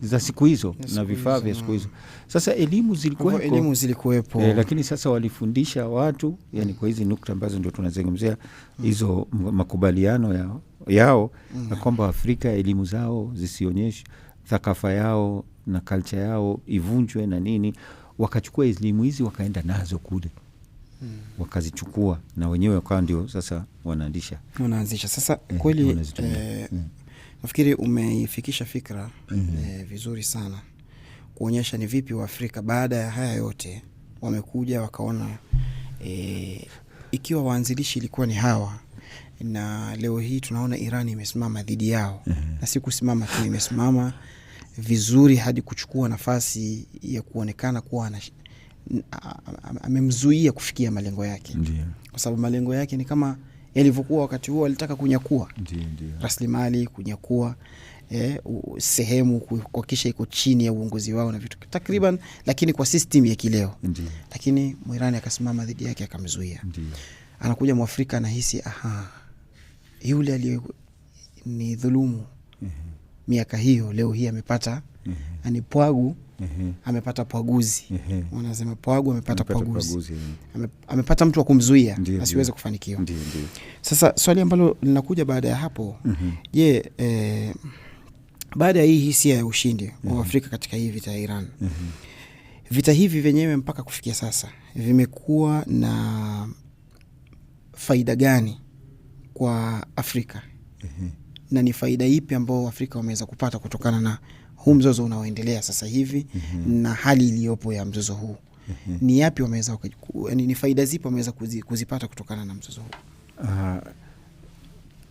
za siku hizo na vifaa vya siku hizo. Sasa elimu zilikuwepo, lakini sasa walifundisha watu, yani kwa hizi nukta ambazo ndio tunazungumzia, hizo makubaliano yao na kwamba Afrika elimu zao zisionyeshe, thakafa yao na culture yao ivunjwe na nini. Wakachukua elimu hizi wakaenda nazo kule, wakazichukua na wenyewe wakawa ndio sasa wanaanzisha. Sasa kweli nafikiri umeifikisha fikra vizuri sana, kuonyesha ni vipi wa Afrika baada ya haya yote wamekuja wakaona ikiwa waanzilishi ilikuwa ni hawa, na leo hii tunaona Iran imesimama dhidi yao, na si kusimama tu, imesimama vizuri hadi kuchukua nafasi ya kuonekana kuwa amemzuia kufikia malengo yake. Kwa sababu malengo yake ni kama yalivyokuwa wakati huo, walitaka kunyakua rasilimali, kunyakua sehemu kuhakikisha iko chini ya uongozi wao na vitu takriban, lakini kwa system ya kileo. Lakini Mwirani akasimama dhidi yake akamzuia. Anakuja Mwafrika anahisi yule aliye ni dhulumu miaka hiyo leo hii amepata ani pwagu, amepata pwaguzi. Wanasema pwagu amepata pwaguzi. Amepata mtu wa kumzuia asiweze kufanikiwa. Sasa swali ambalo linakuja baada ya hapo, je, baada ya hii hisia ya ushindi wa Afrika katika hii vita ya Iran, vita hivi vyenyewe mpaka kufikia sasa vimekuwa na faida gani kwa Afrika? Na ni faida ipi ambao Afrika wameweza kupata kutokana na huu mzozo unaoendelea sasa hivi na hali iliyopo ya mzozo huu? Ni yapi wameweza, ni faida zipi wameweza kuzipata kutokana na mzozo huu?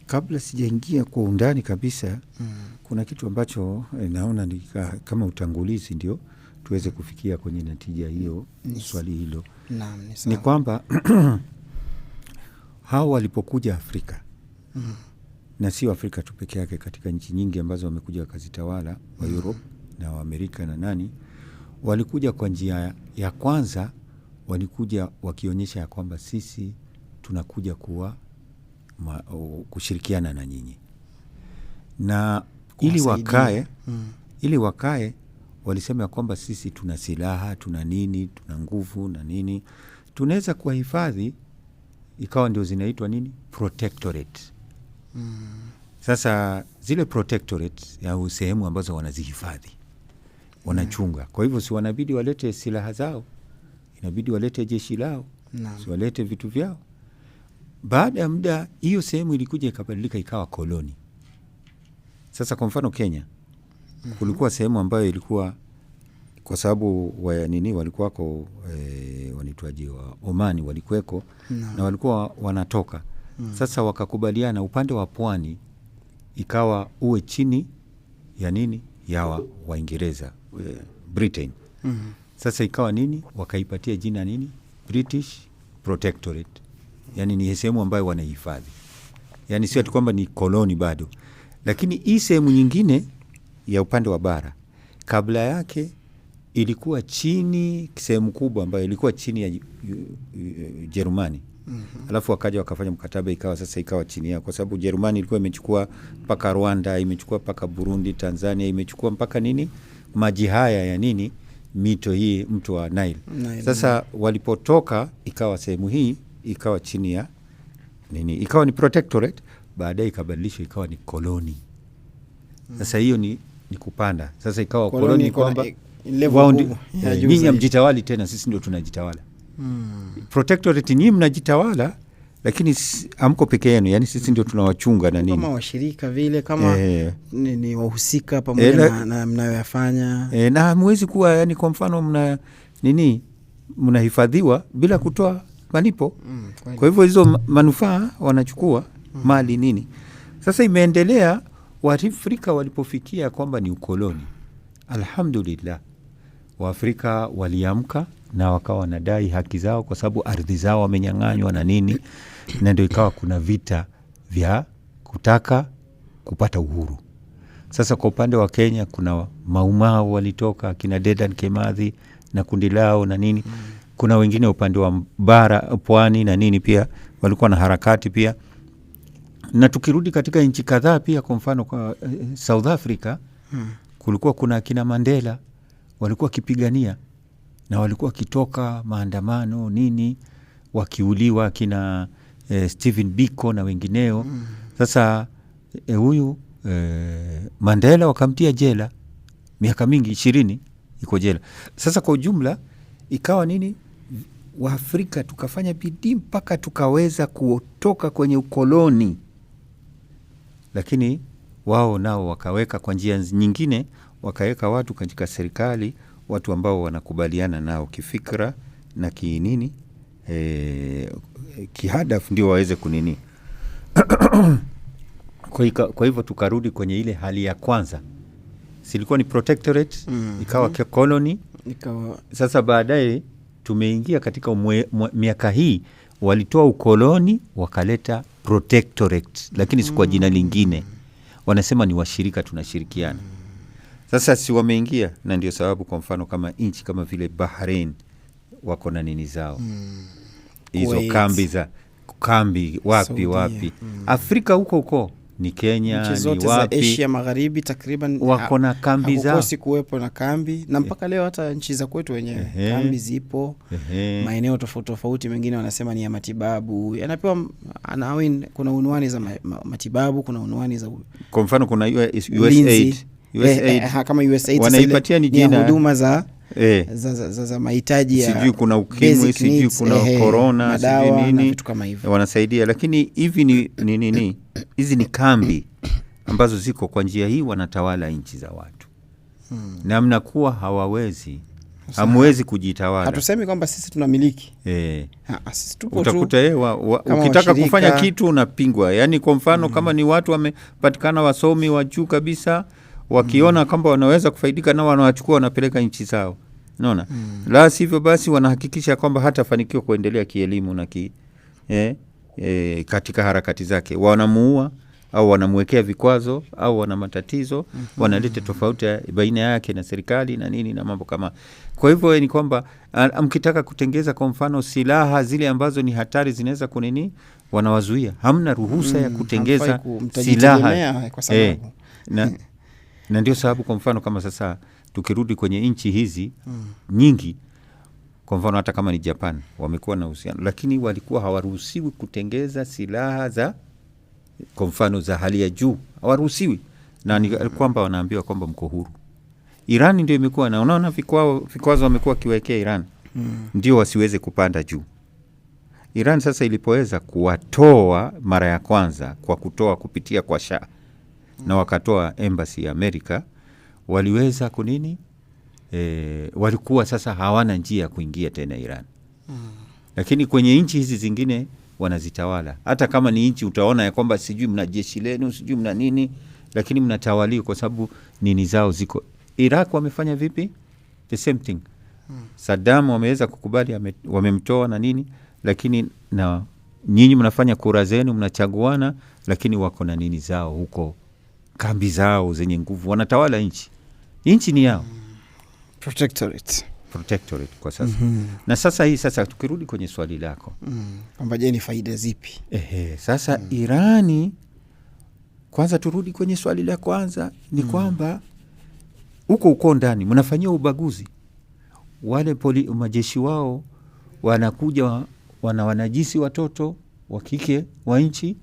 Kabla sijaingia kwa undani kabisa, kuna kitu ambacho naona ni kama utangulizi ndio tuweze kufikia kwenye natija hiyo swali hilo. Ni kwamba hao walipokuja Afrika, na sio Afrika tu peke yake, katika nchi nyingi ambazo wamekuja wakazitawala wa Europe na wa Amerika na nani, walikuja kwa njia ya kwanza, walikuja wakionyesha ya kwamba sisi tunakuja kuwa kushirikiana na nyinyi, na ili wakae walisema ya kwamba sisi tuna silaha, tuna nini, tuna nguvu na nini, tunaweza kuwahifadhi. Ikawa ndio zinaitwa nini, protectorate. Sasa zile protectorate au sehemu ambazo wanazihifadhi, wanachunga. Kwa hivyo si wanabidi walete silaha zao, inabidi walete jeshi lao, si walete vitu vyao. Baada ya muda hiyo sehemu ilikuja ikabadilika ikawa koloni. Sasa kwa mfano Kenya, kulikuwa sehemu ambayo ilikuwa, kwa sababu walikuwa wanaitwaje, wa Omani walikuweko na walikuwa wanatoka. Sasa wakakubaliana upande wa pwani ikawa uwe chini ya nini, ya Waingereza, Britain. Sasa ikawa nini, wakaipatia jina nini, British Protectorate. Yani ni sehemu ambayo wanahifadhi. Yani sio tu kwamba ni koloni bado. Lakini hii sehemu nyingine ya upande wa bara, kabla yake ilikuwa chini, sehemu kubwa ambayo ilikuwa chini ya Jerumani. Alafu wakaja wakafanya mkataba, ikawa sasa ikawa chini yao, kwa sababu Jerumani ilikuwa imechukua mpaka Rwanda, imechukua mpaka Burundi, Tanzania, imechukua mpaka nini, maji haya ya nini, mito hii, mto wa Nile. Sasa walipotoka ikawa sehemu hii ikawa chini ya nini, ikawa ni protectorate, baadaye ikabadilishwa ikawa ni koloni. Sasa hiyo ni kupanda. Sasa ikawa koloni kwamba wao nyinyi mjitawali tena, sisi ndio tunajitawala. Protectorate nyinyi mnajitawala, lakini amko peke yenu, yani sisi ndio tunawachunga na nini, kama washirika vile, kama ni wahusika pamoja na mnayoyafanya. Na hamwezi kuwa, yani kwa mfano mnahifadhiwa bila kutoa malipo. Kwa hivyo hizo manufaa wanachukua mali nini. Sasa imeendelea, Waafrika walipofikia kwamba ni ukoloni, alhamdulillah, Waafrika waliamka na wakawa wanadai haki zao, kwa sababu ardhi zao wamenyang'anywa na nini, na ndio ikawa kuna vita vya kutaka kupata uhuru. Sasa kwa upande wa Kenya kuna Maumau walitoka, kina Dedan Kimathi na kundi lao na nini. Kuna wengine upande wa bara, pwani na nini pia walikuwa na harakati pia. Na tukirudi katika nchi kadhaa pia, kwa mfano kwa South Africa, kulikuwa kuna kina Mandela walikuwa kipigania, na walikuwa kitoka maandamano nini, wakiuliwa kina Stephen Biko na wengineo. Sasa huyu Mandela wakamtia jela miaka mingi, 20 iko jela. Sasa kwa ujumla ikawa nini, Waafrika tukafanya bidii mpaka tukaweza kutoka kwenye ukoloni, lakini wao nao wakaweka kwa njia nyingine, wakaweka watu katika serikali, watu ambao wanakubaliana nao kifikra na kinini, kihadafu, ndio waweze kunini. Kwa hivyo tukarudi kwenye ile hali ya kwanza, silikuwa ni protectorate, ikawa colony. Sasa baadaye tumeingia katika miaka hii, walitoa ukoloni wakaleta protectorate, lakini si kwa jina lingine. wanasema ni washirika, tunashirikiana. Sasa si wameingia, na ndio sababu kwa mfano kama nchi kama vile Bahrain wako na nini zao hizo kambi wapi Afrika huko ni Kenya, nchi zote ni wapi za Asia Magharibi takriban wako na kambi zao, hakukosi kuwepo na kambi, na mpaka leo hata nchi za kwetu wenyewe kambi zipo. Maeneo tofauti mengine wanasema ni ya matibabu, yanapewa kuna unwani za matibabu, kuna unwani za kwa mfano kuna USAID kama USAID wanaipatia ni jina huduma za mahitaji ya sijui kuna ukimwi, sijui kuna corona, sijui nini, vitu kama hivyo wanasaidia. Lakini hivi ni hizi ni kambi ambazo ziko kwa njia hii, wanatawala nchi za watu na mnakuwa hamwezi kujitawala. Hatusemi kwamba sisi tunamiliki. Sisi tupo tu. Utakuta ukitaka kufanya kitu unapingwa. Yani kwa mfano kama ni watu wamepatikana wasomi wa juu kabisa, wakiona kwamba wanaweza kufaidika na wanawachukua wanapeleka nchi zao. Unaona? La sivyo basi wanahakikisha kwamba hatafanikiwa kuendelea kielimu na katika harakati zake. Wanamuua au wanamwekea vikwazo au wana matatizo, wanaleta tofauti baina yake na serikali na nini na mambo kama. Kwa hivyo ni kwamba mkitaka kutengeza kwa mfano silaha zile ambazo ni hatari zinaweza kunini, wanawazuia. Hamna ruhusa ya kutengeza silaha kwa sababu na ndio sababu kwa mfano kama sasa tukirudi kwenye nchi hizi nyingi, kwa mfano hata kama ni Japan wamekuwa na uhusiano, lakini walikuwa hawaruhusiwi kutengeza silaha za kwa mfano za hali ya juu, hawaruhusiwi, na ni kwamba wanaambiwa kwamba mko huru. Iran ndio imekuwa na unaona vikwazo wamekuwa kiwekea Iran ndio wasiweze kupanda juu. Iran sasa ilipoweza kuwatoa mara ya kwanza kwa kutoa kupitia kwa Shah na wakatoa embassy ya Amerika, waliweza kunini walikuwa sasa hawana njia ya kuingia tena Iran. Lakini kwenye nchi hizi zingine wanazitawala. Hata kama ni nchi utaona ya kwamba sijui mna jeshi lenu, sijui mna nini, lakini mnatawaliwa kwa sababu nini zao ziko. Iraq wamefanya vipi? The same thing. Saddam wameweza kukubali, wamemtoa na nini, lakini na nyinyi mnafanya kura zenu, mnachaguana, lakini wako na nini zao huko, kambi zao zenye nguvu, wanatawala nchi. Nchi ni yao. Protectorate kwa sasa. Na sasa tukirudi kwenye swali lako kwamba je, ni faida zipi? Sasa Irani, kwanza turudi kwenye swali la kwanza, ni kwamba huko ndani mnafanyia ubaguzi. Wale majeshi wao wanakuja wanajisi watoto wa kike wa nchi,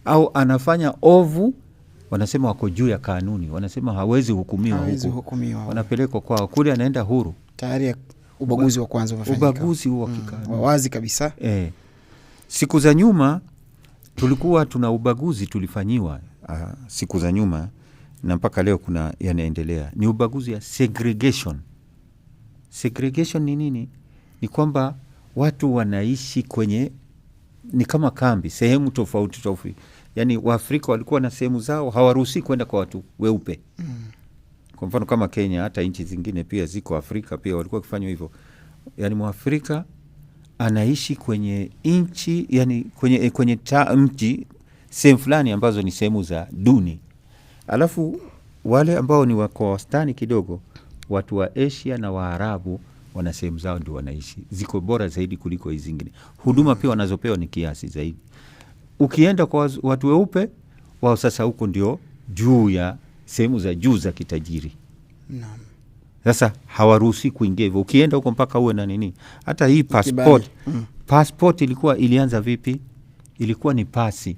au anafanya ovu, wanasema wako juu ya kanuni, wanasema hawezi hukumiwa huko, wanapelekwa kwao kule, anaenda huru. Tayari ubaguzi wa kwanza umefanyika. Ubaguzi wa kikanuni wazi kabisa. Siku za nyuma tulikuwa tuna ubaguzi tulifanyiwa siku za nyuma, na mpaka leo kuna yanaendelea. Ni ubaguzi ya segregation. Segregation ni nini? Ni kwamba watu wanaishi kwenye ni kama kambi, sehemu tofauti. Yani Waafrika walikuwa na sehemu zao, hawaruhusi kwenda kwa watu weupe. Kwa mfano kama Kenya, hata nchi zingine pia ziko Afrika pia walikuwa kufanywa hivyo. Yani Mwafrika anaishi kwenye nchi, yani kwenye mji sehemu fulani ambazo ni sehemu za duni. Alafu wale ambao ni wako wastani kidogo, watu wa Asia na Waarabu, wana sehemu zao ndio wanaishi, ziko bora zaidi kuliko hizi zingine. Huduma pia wanazopewa ni kiasi zaidi. Ukienda kwa watu weupe, wao sasa huko ndio juu ya sehemu za juu za kitajiri. Naam. Sasa hawaruhusi kuingia hivyo. Ukienda huko mpaka uwe na nini. Hata hii passport. Passport ilianza vipi? Ilikuwa ni pasi.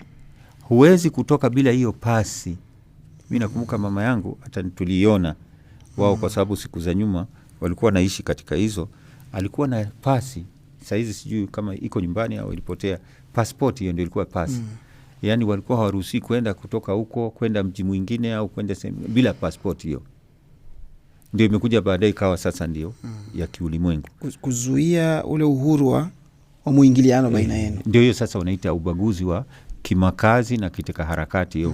Huwezi kutoka bila hiyo pasi. Mimi nakumbuka mama yangu hata tuliona wao, kwa sababu siku za nyuma walikuwa naishi katika hizo, alikuwa na pasi. Saizi sijui kama iko nyumbani au ilipotea. Passport hiyo ndio ilikuwa pasi. Yani walikuwa hawaruhusi kwenda kutoka huko kwenda mji mwingine au kwenda bila passport hiyo. Ndio imekuja baadaye ikawa sasa ndio ya kiulimwengu. Kuzuia ule uhuru wa muingiliano baina yenu. Ndio hiyo sasa wanaita ubaguzi wa kimakazi na katika harakati hiyo.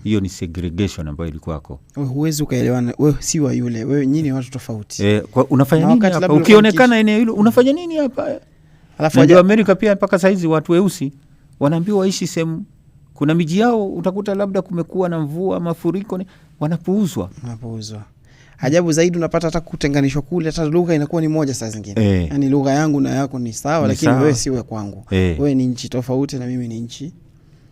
Hiyo ni segregation ambayo ilikuwa. Huwezi ukaelewana, wewe si wa yule, wewe nyinyi watu tofauti. Unafanya nini hapa? Ukionekana eneo hilo unafanya nini hapa? Alafu Amerika pia mpaka saizi watu weusi wanaambiwa waishi sehemu Kuna miji yao utakuta labda kumekuwa na mvua, mafuriko, wanapuuzwa. Ajabu zaidi unapata hata kutenganishwa kule, hata lugha inakuwa ni moja saa zingine. Yani lugha yangu na yako ni sawa, lakini wewe siwe kwangu. Wewe ni nchi tofauti na mimi ni nchi.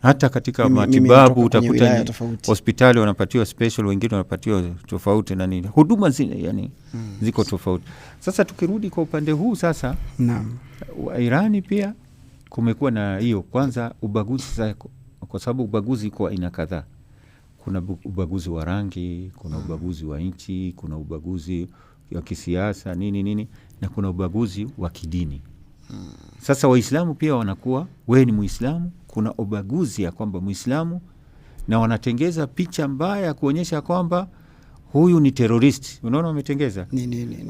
Hata katika matibabu utakuta hospitali wanapatiwa special, wengine wanapatiwa tofauti na nini. Huduma zile yani ziko tofauti. Sasa tukirudi kwa upande huu sasa, wa Irani pia kumekuwa na hiyo kwanza ubaguzi sasa, kwa sababu ubaguzi kwa aina kadhaa. Kuna ubaguzi wa rangi, kuna ubaguzi wa nchi, kuna ubaguzi wa kisiasa nini na kuna ubaguzi wa kidini. Sasa Waislamu pia wanakuwa wewe ni Muislamu, kuna ubaguzi ya kwamba Muislamu, na wanatengeza picha mbaya kuonyesha kwamba huyu ni terrorist. Unaona wametengeza?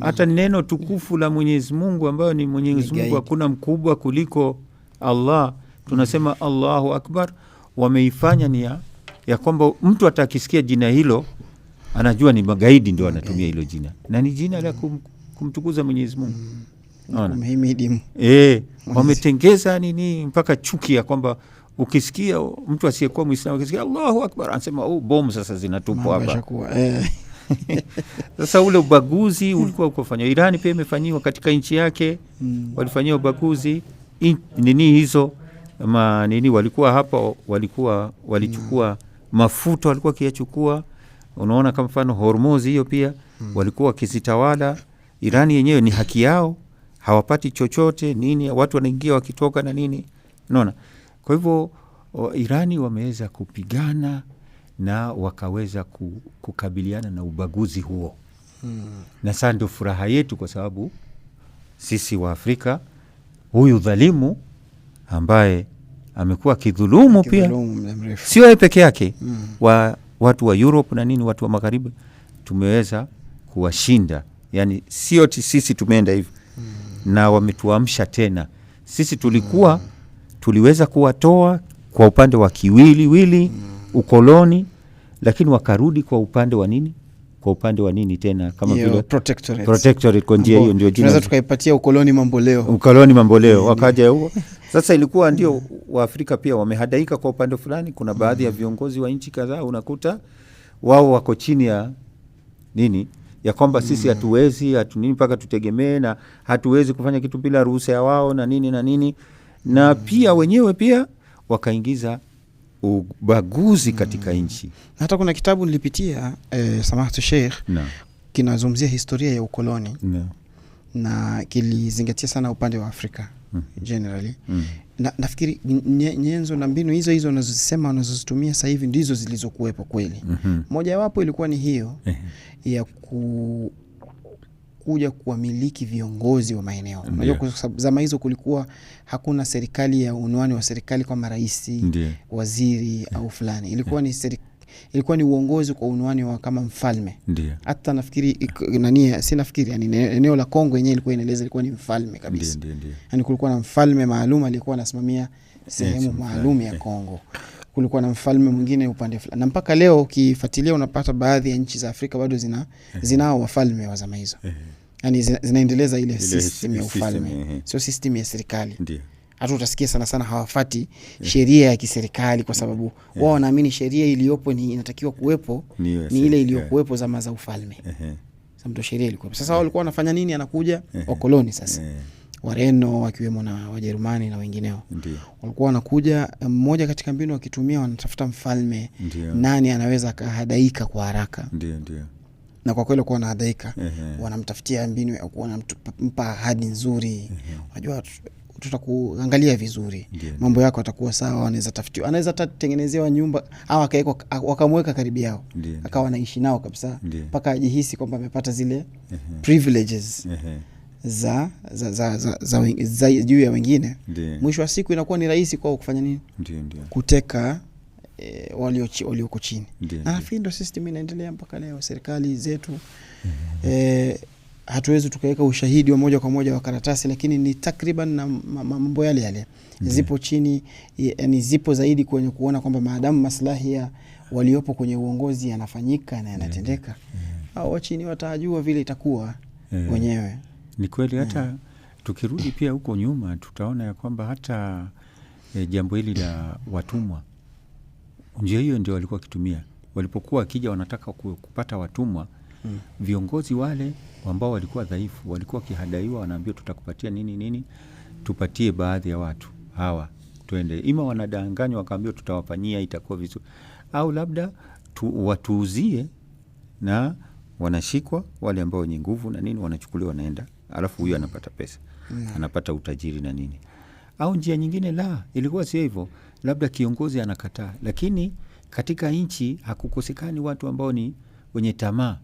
Hata neno tukufu la Mwenyezi Mungu ambayo ni Mwenyezi Mungu hakuna mkubwa kuliko Allah. Tunasema Allahu Akbar, wameifanya ni ya kwamba mtu atakisikia jina hilo anajua ni magaidi ndio anatumia hilo jina. Na ni jina la kumtukuza Mwenyezi Mungu. Kumhimidi. Wametengeza nini mpaka chuki ya kwamba ukisikia mtu asiyekuwa Muislamu ukisikia Allahu Akbar anasema bomu sasa zinatupwa hapa. Sasa ule ubaguzi ulikuwa ukifanywa. Irani pia imefanyiwa katika nchi yake. Walifanyia ubaguzi nini hizo nini, walikuwa hapa walichukua mafuta, walikuwa kiachukua. Unaona kama mfano Hormuz hiyo pia walikuwa kisitawala. Irani yenyewe ni haki yao, hawapati chochote nini, watu wanaingia wakitoka na nini. Unaona? Kwa hivyo Irani wameweza kupigana na wakaweza kukabiliana na ubaguzi huo. Na sasa ndio furaha yetu, kwa sababu sisi wa Afrika, huyu dhalimu ambaye amekuwa kidhulumu pia sio yeye peke yake, watu wa Europe na nini, watu wa magharibi tumeweza kuwashinda. Yani sio sisi tumeenda hivi na wametuamsha tena. Sisi tuliweza kuwatoa kwa upande wa kiwili ukoloni, lakini wakarudi kwa upande wa nini? Kwa upande wa nini tena, kama vile protectorate kwa njia hiyo ndio jina. Tunaweza tukaipatia ukoloni mamboleo. Ukoloni mamboleo wakaja huo. Sasa ilikuwa ndio Waafrika pia wamehadaika kwa upande fulani. Kuna baadhi ya viongozi wa nchi kadhaa unakuta wao wako chini ya nini? Ya kwamba sisi hatuwezi nini mpaka tutegemee, na hatuwezi kufanya kitu bila ruhusa ya wao na nini. Na pia wenyewe pia wakaingiza ubaguzi katika nchi. Hata kuna kitabu nilipitia Samahatu Sheikh kinazungumzia historia ya ukoloni na kilizingatia sana upande wa Afrika generally. Na nafikiri nyenzo na mbinu hizo unazosema unazozitumia sasa hivi ndizo zilizokuwepo kweli. Moja wapo ilikuwa ni hiyo ya kuja kuwamiliki viongozi wa maeneo. Unajua kwa sababu zama hizo kulikuwa hakuna serikali ya unwani wa serikali kama rais, waziri au fulani. Ilikuwa ni uongozi kwa unwani wa kama mfalme. Hata nafikiri yani eneo la Kongo yenyewe ilikuwa inaeleza ilikuwa ni mfalme kabisa. Yani kulikuwa na mfalme maalum alikuwa anasimamia sehemu maalum ya Kongo. Kulikuwa na mfalme mwingine upande fulani. Na mpaka leo ukifuatilia unapata baadhi ya nchi za Afrika bado zinao wafalme wa zama hizo. Yani zinaendeleza ile system ya ufalme. Sio system ya serikali. Hata utasikia sana hawafati sheria ya kiserikali, kwa sababu wao wanaamini sheria iliyopo ni inatakiwa kuwepo ni ile iliyokuwepo zama za ufalme. Sasa ndio sheria ilikuwa. Sasa wao walikuwa wanafanya nini? Anakuja wakoloni sasa. Wareno wakiwemo na Wajerumani na wengineo. Walikuwa wanakuja, mmoja katika mbinu wakitumia, wanatafuta mfalme nani anaweza kahadaika kwa haraka. Na kwa kweli walikuwa wanahadaika. Wanamtafutia mbinu ya wanampa ahadi nzuri. Unajua tutakuangalia vizuri. Mambo yako yatakuwa sawa, anaweza tatengenezewa nyumba au wakamweka karibu yao. Akawa anaishi nao kabisa mpaka ajihisi kwamba amepata zile privileges za juu ya wengine. Mwisho wa siku inakuwa ni rahisi kwao kufanya nini? Kuteka walioko chini. Na nafikiri ndio system inaendelea mpaka leo. Serikali zetu hatuwezi tukaweka ushahidi wa moja kwa moja wa karatasi, lakini ni takriban na mambo yale zipo chini, yani zipo zaidi kwenye kuona kwamba maadamu maslahi ya waliopo kwenye uongozi yanafanyika na yanatendeka, au chini watajua vile itakuwa wenyewe. Ni kweli. Hata tukirudi pia huko nyuma tutaona ya kwamba hata jambo hili la watumwa Njia hiyo ndio walikuwa wakitumia. Walipokuwa wakija wanataka kupata watumwa, viongozi wale ambao walikuwa dhaifu walikuwa wakihadaiwa, wanaambiwa tutakupatia nini, tupatie baadhi ya watu hawa twende. Ima wanadanganywa wakaambiwa tutawafanyia, itakuwa vizuri, au labda watuuzie, na wanashikwa wale ambao wenye nguvu na nini, wanachukuliwa wanaenda, alafu huyu anapata pesa, anapata utajiri na nini. Au njia nyingine ilikuwa si hivyo, labda kiongozi anakataa, lakini katika nchi hakukosekani watu ambao ni wenye tamaa.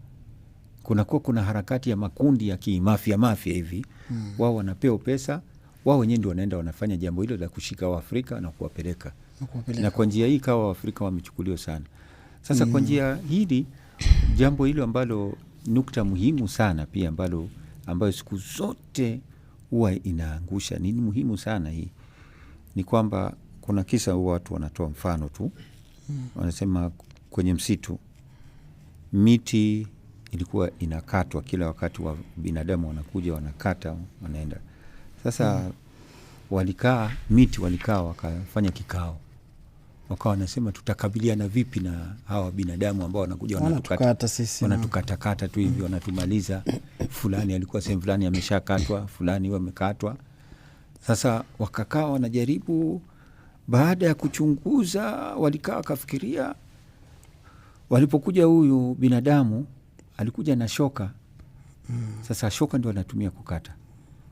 Kuna harakati ya makundi ya kimafia hivi, wao wanapewa pesa, wao wenyewe ndio wanaenda wanafanya jambo hilo la kushika Waafrika na kuwapeleka. Na kwa njia hii kawa Waafrika wamechukuliwa sana. Sasa kwa njia hili, jambo hilo ambalo nukta muhimu sana pia ambayo siku zote huwa inaangusha, ni muhimu sana hii, ni kwamba kuna kisa huwa watu wanatoa mfano tu. Wanasema kwenye msitu miti ilikuwa inakatwa kila wakati, wa binadamu wanakuja wanakata wanaenda. Sasa walikaa wakafanya kikao, wakawa wanasema tutakabiliana vipi na hawa binadamu ambao wanakuja wanatukatakata tu hivi, wanatumaliza. Fulani alikuwa sehemu fulani ameshakatwa, fulani wamekatwa. Sasa wakakaa wanajaribu. Baada ya kuchunguza, walikaa wakafikiria. Walipokuja huyu binadamu alikuja na shoka. Sasa shoka ndio anatumia kukata,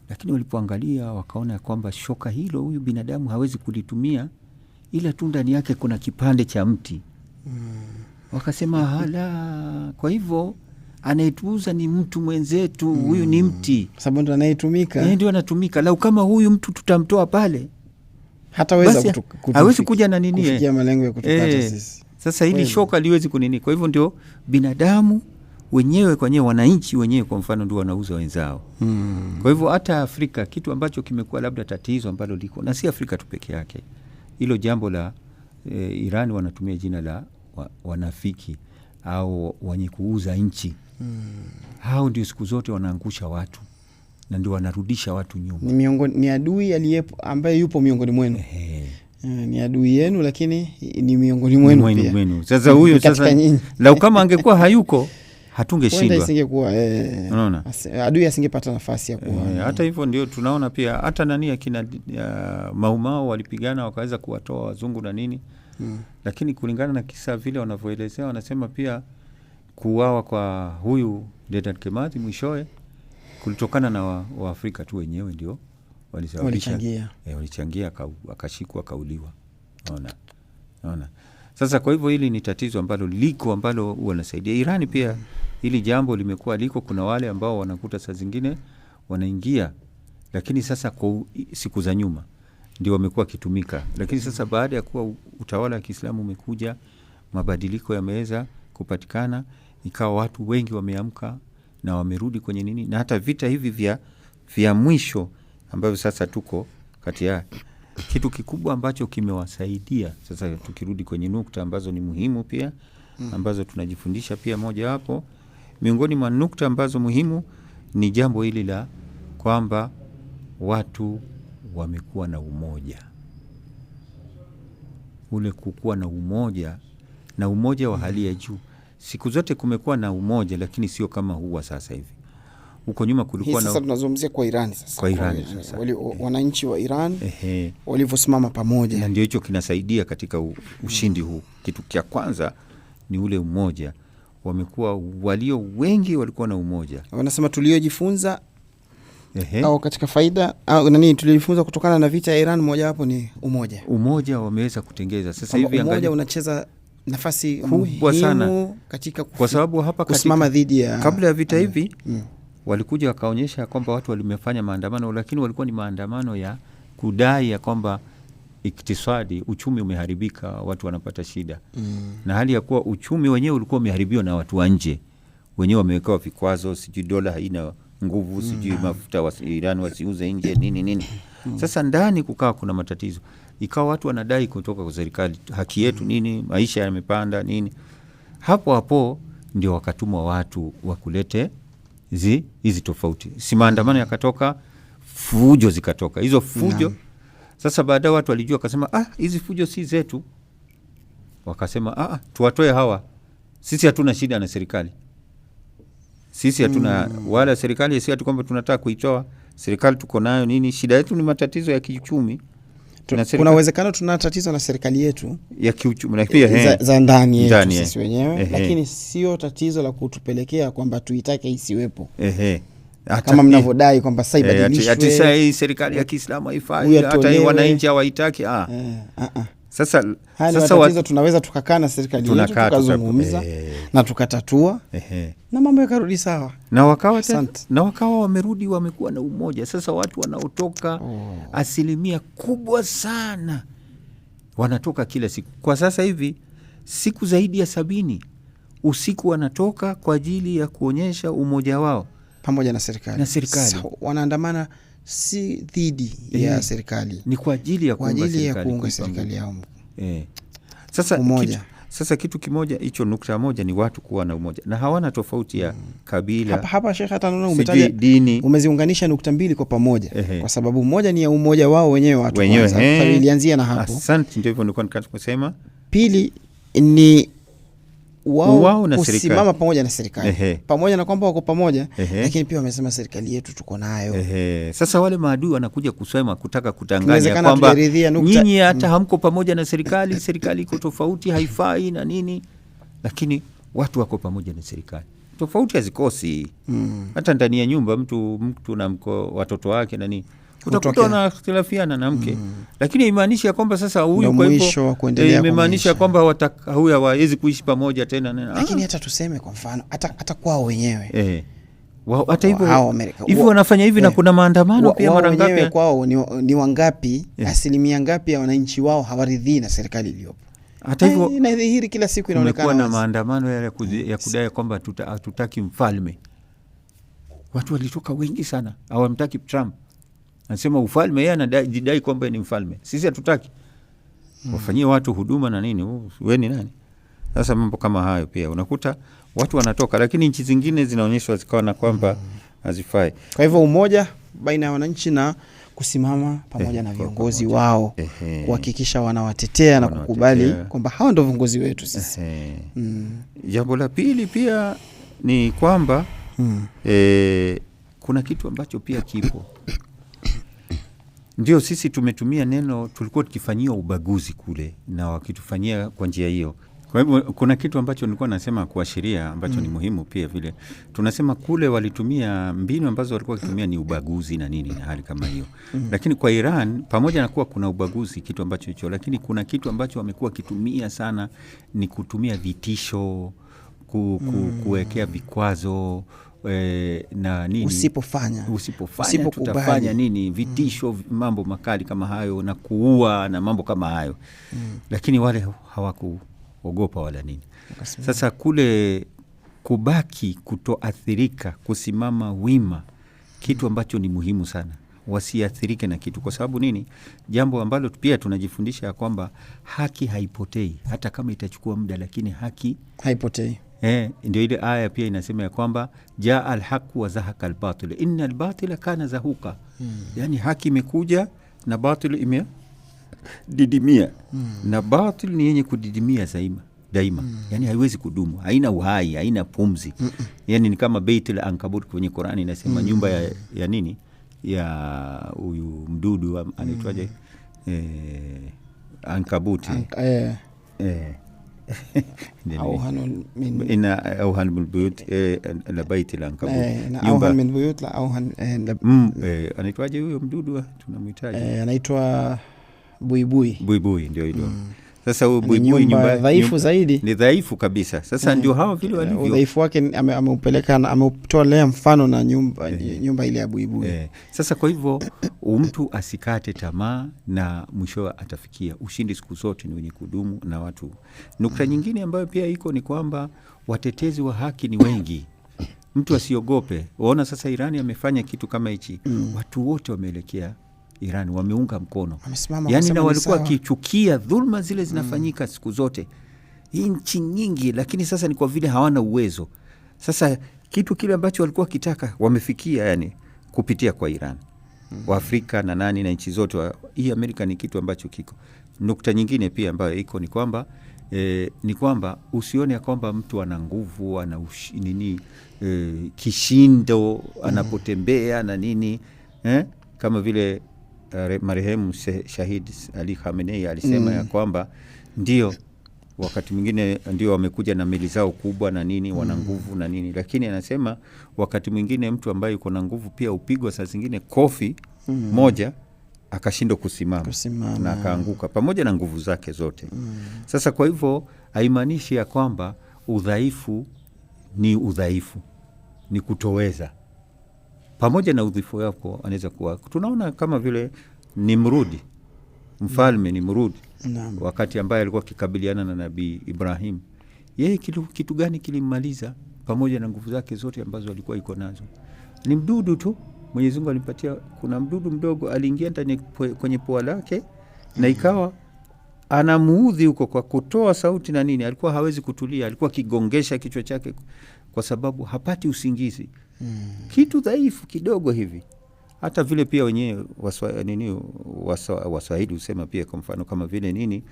lakini walipoangalia wakaona kwamba shoka hilo huyu binadamu hawezi kulitumia, ila tu ndani yake kuna kipande cha mti. Wakasema hala, kwa hivyo anayetuuza ni mtu mwenzetu, huyu ni mti, sababu ndio anayetumika. Ndio anatumika. Lau kama huyu mtu tutamtoa pale, hataweza hawezi kuja na nini kufikia malengo ya kutukata sisi. Sasa hili shoka liwezi kunini. Kwa hivyo ndio binadamu wenyewe kwa wenyewe, wananchi wenyewe kwa mfano ndio wanauza wenzao. Kwa hivyo hata Afrika, kitu ambacho kimekuwa labda tatizo ambalo liko, na si Afrika tu peke yake, hilo jambo la Iran wanatumia jina la wanafiki au wenye kuuza nchi. Hao ndio siku zote wanaangusha watu na ndio wanarudisha watu nyuma. Ni adui aliyepo ambaye yupo miongoni mwenu. Ni adui yenu, lakini ni miongoni mwenu pia. Sasa huyo lau kama angekuwa hayuko hatungeshindwa. Isingekuwa unaona, adui asingepata nafasi ya kuwa. Hata hivyo ndio tunaona pia hata akina Maumau walipigana wakaweza kuwatoa wazungu na nini. Lakini kulingana na kisa vile wanavyoelezea, wanasema pia kuuawa kwa huyu Dedan Kimathi mwishowe kulitokana na Waafrika tu wenyewe ndio walichangia akashikwa akauliwa. Unaona. Sasa kwa hivyo hili ni tatizo ambalo liko, ambalo wanasaidia Irani pia. Hili jambo limekuwa liko, kuna wale ambao wanakuta saa zingine wanaingia, lakini sasa kwa siku za nyuma ndio wamekuwa kitumika. Lakini sasa baada ya kuwa utawala wa Kiislamu umekuja, mabadiliko yameweza kupatikana, ikawa watu wengi wameamka na wamerudi kwenye nini, na hata vita hivi vya mwisho ambavyo sasa tuko kati ya kitu kikubwa ambacho kimewasaidia. Sasa tukirudi kwenye nukta ambazo ni muhimu pia, ambazo tunajifundisha pia, moja hapo miongoni mwa nukta ambazo muhimu ni jambo hili la kwamba watu wamekuwa na umoja. Ule kukuwa na umoja, na umoja wa hali ya juu. Siku zote kumekuwa na umoja, lakini sio kama huwa sasa hivi. Huko nyuma kulikuwa sasa tunazungumzia kwa Iran sasa. Kwa Iran sasa. Wananchi wa Iran walivyosimama pamoja. Na ndio hicho kinasaidia katika ushindi huu. Kitu cha kwanza ni ule umoja. Wamekuwa walio wengi walikuwa na umoja. Wanasema tuliojifunza au katika faida au tuliojifunza kutokana na vita ya Iran, moja hapo ni umoja. Umoja wameweza kutengeza. Sasa hivi umoja unacheza nafasi kubwa sana katika kwa sababu hapa kusimama dhidi ya kabla ya vita hivi walikuja wakaonyesha kwamba watu walimefanya maandamano, lakini walikuwa ni maandamano ya kudai ya kwamba iktisadi, uchumi umeharibika, watu wanapata shida. Na hali ya kuwa uchumi wenyewe ulikuwa umeharibiwa na watu wa nje. Wenyewe wamewekewa vikwazo, sijui dola haina nguvu, sijui mafuta wa Iran wasiuze nje nini. Sasa ndani kukawa kuna matatizo. Ikawa watu wanadai kutoka kwa serikali haki yetu nini, maisha yamepanda nini. Hapo ndio wakatumwa watu wakulete hizi tofauti. Si maandamano yakatoka, fujo zikatoka. Hizo fujo sasa baadaye watu walijua, akasema hizi fujo si zetu. wakasema tuwatoe hawa, sisi hatuna shida na serikali, sisi hatuna wala serikali, si ati kwamba tunataka kuitoa serikali, tuko nayo nini, shida yetu ni matatizo ya kiuchumi. Kuna uwezekano tuna tatizo na serikali yetu ya kiuchumi na pia za ndani yetu sisi wenyewe, lakini sio tatizo la kutupelekea kwamba tuitake isiwepo. Kama mnavodai kwamba sasa ibadilishwe, ati sasa serikali ya Kiislamu haifai, hata wananchi hawaitaki. Sasa tatizo tunaweza tukakaa na serikali yetu tukazungumza na tukatatua na mambo yakarudi sawa, na wakawa wamerudi, wamekuwa na umoja. Sasa watu wanaotoka asilimia kubwa sana wanatoka kila siku. Kwa sasa hivi siku zaidi ya 70 usiku wanatoka kwa ajili ya kuonyesha umoja wao pamoja na serikali. Wanaandamana si dhidi ya serikali, ni kwa ajili ya kuunga serikali yao. Sasa kitu kimoja hicho, nukta moja ni watu kuwa na umoja na hawana tofauti ya kabila. Hapa Sheikh, hata naona umetaja dini, umeziunganisha nukta mbili kwa pamoja. Kwa sababu moja ni ya umoja wao wenyewe watu kwanza, sababu ilianzia na hapo. Asante, ndio hivyo nilikuwa nataka kusema. Pili ni wao kusimama pamoja na serikali, pamoja na kwamba wako pamoja, lakini pia wamesema serikali yetu tuko nayo. Sasa wale maadui wanakuja kusema, kutaka kutanganya kwamba nyinyi hata hamko pamoja na serikali, serikali iko tofauti, haifai na nini, lakini watu wako pamoja na serikali. Tofauti hazikosi. Hata ndani ya nyumba mtu na watoto wake na nini, utakuta na ikhtilafiana na mke, lakini imaanisha kwamba sasa huyu, kwa hivyo imaanisha kwamba huyu hawezi kuishi pamoja tena. Lakini hata tuseme kwa mfano hata kwao wenyewe hata hivyo wanafanya hivi, na kuna maandamano pia mara ngapi kwao. Ni wangapi, asilimia ngapi ya wananchi wao hawaridhii na serikali iliyopo? Hata hivyo inadhihiri kila siku, inaonekana na maandamano ya kudai kwamba hatutaki mfalme. Watu walitoka wengi sana, hawamtaki Trump. Anasema ufalme, yeye anadai kwamba ni mfalme. Sisi hatutaki. Wafanyie watu huduma na nini, wewe ni nani? Sasa mambo kama hayo pia unakuta watu wanatoka, lakini nchi zingine zinaonyeshwa zikaona kwamba hazifai. Kwa hivyo umoja baina ya wananchi na kusimama pamoja na viongozi wao, kuhakikisha wanawatetea na kukubali kwamba hawa ndio viongozi wetu sisi. Jambo la pili pia ni kwamba kuna kitu ambacho pia kipo. Ndio sisi tumetumia neno, tulikuwa tukifanyia ubaguzi kule na wakitufanyia kwa njia hiyo. Kwa hivyo kuna kitu ambacho nilikuwa nasema kuashiria ambacho ni muhimu pia vile. Tunasema kule walitumia mbinu ambazo walikuwa wakitumia ni ubaguzi na nini na hali kama hiyo. Lakini kwa Iran, pamoja na kuwa kuna ubaguzi, kitu ambacho hicho, lakini kuna kitu ambacho wamekuwa kitumia sana ni kutumia vitisho, kuwekea vikwazo na nini, usipofanya tutafanya nini, vitisho, mambo makali kama hayo, na kuua na mambo kama hayo. Lakini wale hawakuogopa wala nini. Sasa kule kubaki, kutoathirika, kusimama wima, kitu ambacho ni muhimu sana, wasiathirike na kitu. Kwa sababu nini? Jambo ambalo pia tunajifundisha ya kwamba haki haipotei, hata kama itachukua muda, lakini haki haipotei. Ndio ile aya pia inasema ya kwamba jaa alhaq wa zahaka albatil inna albatila kana zahuka. Yani haki imekuja na batil imedidimia. Na batil ni yenye kudidimia daima. Yani haiwezi kudumu, haina uhai, haina pumzi. Yani ni kama Baitul Ankabut kwenye Qur'ani inasema nyumba ya nini, ya huyu mdudu anaitwaje, Ankabuti. أوهن من إن أوهن من البيوت لبيت العنكبوت. أوهن من البيوت لا أوهن anaitwaje huyo mdudu tunamhitaji? Anaitwa buibui ndio hilo. Sasa huyo buibui nyumba dhaifu zaidi, ni dhaifu kabisa. Sasa ndio hao vile walivyo, udhaifu wake ameupeleka, ameutolea mfano na nyumba ile ya buibui. Sasa kwa hivyo mtu asikate tamaa, na mwisho atafikia ushindi. Siku zote ni wenye kudumu na watu. Nukta nyingine ambayo pia iko ni kwamba watetezi wa haki ni wengi. Mtu asiogope. Waona sasa Irani amefanya kitu kama hichi, watu wote wameelekea Iran, wameunga mkono. Yani na walikuwa kichukia dhulma zile zinafanyika siku zote nchi nyingi, lakini sasa ni kwa vile hawana uwezo. Sasa kitu kile ambacho walikuwa kitaka wamefikia, yani kupitia kwa Iran. Waafrika na nani na nchi zote hii Amerika ni kitu ambacho kiko. Nukta nyingine pia ambayo iko ni kwamba ni kwamba usione ya kwamba mtu ana nguvu, ana kishindo anapotembea na nini, kama vile marehemu Shahid Ali Khamenei alisema ya kwamba ndio wakati mwingine ndio wamekuja na meli zao kubwa na nini, wana nguvu na nini, lakini anasema wakati mwingine mtu ambaye yuko na nguvu pia upigwa saa zingine kofi moja akashindwa kusimama na akaanguka pamoja na nguvu zake zote. Sasa kwa hivyo haimaanishi ya kwamba udhaifu ni kutoweza. Pamoja na udhaifu wako anaweza kuwa, tunaona kama vile Nimrudi, mfalme Nimrudi, wakati ambaye alikuwa kikabiliana na Nabii Ibrahim, yeye kitu gani kilimmaliza? Pamoja na nguvu zake zote ambazo alikuwa iko nazo, ni mdudu tu. Mwenyezi Mungu alimpatia, kuna mdudu mdogo aliingia ndani kwenye pua lake na ikawa anamuudhi huko kwa kutoa sauti na nini, alikuwa hawezi kutulia, alikuwa kigongesha kichwa chake kwa sababu hapati usingizi. Kitu dhaifu kidogo hivi. Hata vile pia wenyewe Waswahili husema pia, kwa mfano kama vile nini,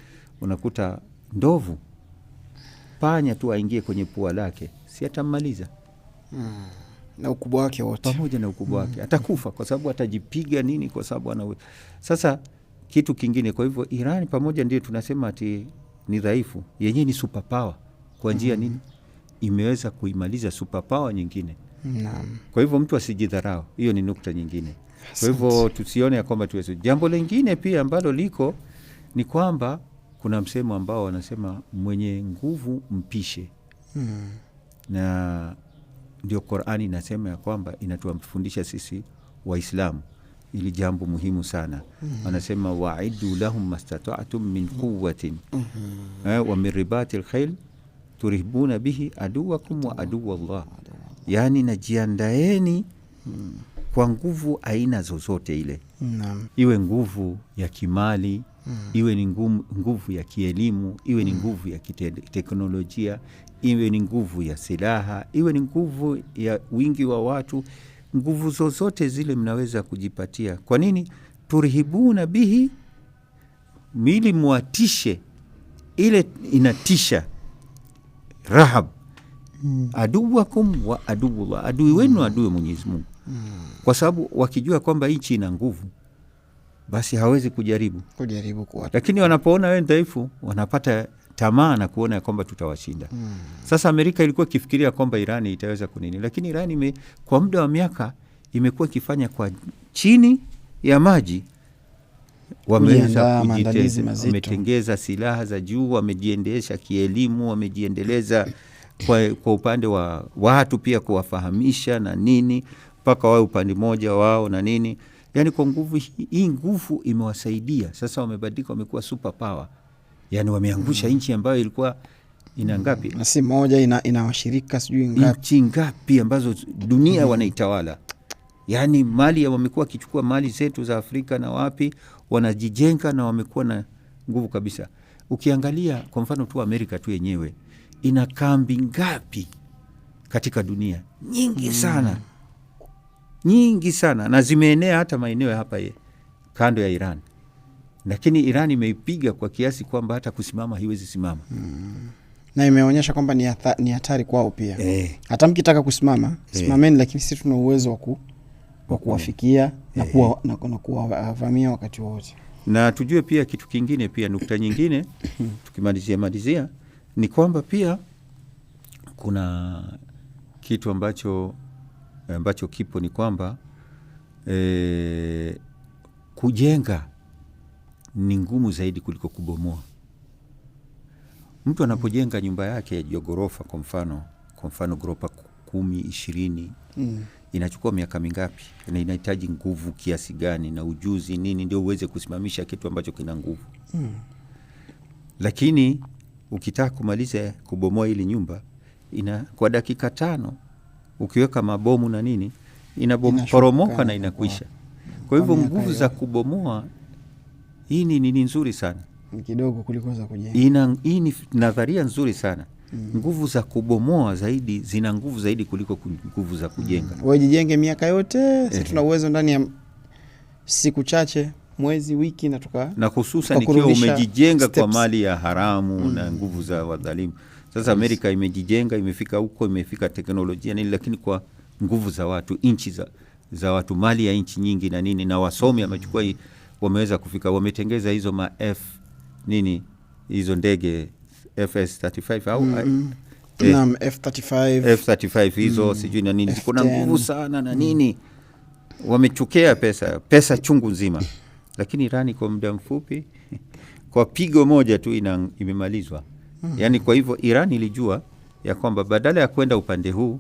unakuta ndovu, panya tu aingie kwenye pua lake, si atammaliza na ukubwa wake wote, pamoja na ukubwa wake atakufa, kwa sababu atajipiga nini, kwa sababu sasa kitu kingine. Kwa hivyo Iran pamoja ndio tunasema ati ni dhaifu, yenyewe ni superpower kwa njia nini, imeweza kuimaliza superpower nyingine. Kwa hivyo mtu asijidharau, hiyo ni nukta nyingine. Kwa hivyo tusione ya kwamba tuweze. Jambo lingine pia ambalo liko ni kwamba kuna msemo ambao wanasema mwenye nguvu mpishe. Na ndio Qur'ani inasema ya kwamba inatufundisha sisi Waislamu ili jambo muhimu sana. Anasema wa'idu lahum mastata'tum min quwwatin wa min ribatil khayl turhibuna bihi aduwakum wa aduwallah. Yani najiandaeni kwa nguvu aina zozote ile. Iwe nguvu ya kimali, iwe ni nguvu ya kielimu, iwe ni nguvu ya teknolojia, iwe ni nguvu ya silaha, iwe ni nguvu ya wingi wa watu. Nguvu zozote zile mnaweza kujipatia. Kwa nini? Turhibuna bihi, mili muatishe, ile inatisha rahab. Aduwakum wa aduwullah, adui wenu adui Mwenyezi Mungu. Kwa sababu wakijua kwamba nchi ina nguvu, basi hawezi kujaribu kuwata. Lakini wanapoona wewe dhaifu, wanapata tamaa na kuona kwamba tutawashinda. Sasa Amerika ilikuwa kifikiria kwamba Irani itaweza kunini, lakini Irani kwa muda wa miaka imekuwa ikifanya kwa chini ya maji. Wameweza wametengeza silaha za juu, wamejiendeleza kielimu, wamejiendeleza kwa upande wa watu pia kuwafahamisha na nini, mpaka wao upande moja wao na nini. Yani kwa nguvu hii, nguvu imewasaidia. Sasa wamebadilika, wamekuwa super power. Yani wameangusha nchi ambayo ilikuwa ina ngapi? Na si moja, ina washirika sijui ngapi. Nchi ngapi ambazo dunia wanaitawala. Yani mali wamekuwa kichukua mali zetu za Afrika na wapi, wanajijenga na wamekuwa na nguvu kabisa. Ukiangalia kwa mfano tu Amerika tu yenyewe ina kambi ngapi katika dunia? Nyingi sana. Nyingi sana, na zimeenea hata maeneo hapa kando ya Iran. Lakini Iran imeipiga kwa kiasi kwamba hata kusimama hiwezi simama. Na imeonyesha kwamba ni hatari kwao pia. Hata mkitaka kusimama, simameni, lakini sisi tuna uwezo wa kuwafikia na kuwavamia wakati wote. Na tujue pia kitu kingine pia, nukta nyingine tukimalizia ni kwamba pia kuna kitu ambacho kipo, ni kwamba kujenga ni ngumu zaidi kuliko kubomoa. Mtu anapojenga nyumba yake ya ghorofa kwa mfano ghorofa 10, 20, inachukua miaka mingapi na inahitaji nguvu kiasi gani na ujuzi nini ndio uweze kusimamisha kitu ambacho kina nguvu. Lakini ukitaka kumaliza kubomoa ile nyumba, kwa dakika 5 ukiweka mabomu na nini, inaporomoka na inakwisha. Kwa hivyo nguvu za kubomoa hii ni nzuri sana, ni kidogo kuliko za kujenga. Hii ni nadharia nzuri sana. Nguvu za kubomoa zaidi zina nguvu zaidi kuliko nguvu za kujenga. Wewe jijenge miaka yote, sisi tuna uwezo ndani ya siku chache mwezi, wiki na hususan ikiwa umejijenga kwa mali ya haramu na nguvu za wadhalimu. Sasa Amerika imejijenga, imefika huko, imefika teknolojia nini, lakini kwa nguvu za watu, inchi za watu, mali ya inchi nyingi na nini, na wasomi amechukua wameweza kufika, wametengeza hizo nini hizo ndege FS-35 au naam, F-35 hizo sijui na nini, ziko na nguvu sana na nini, wamechukea pesa chungu nzima, lakini Irani kwa muda mfupi kwa pigo moja tu imemalizwa. Yani kwa hivyo Irani ilijua ya kwamba badala ya kwenda upande huu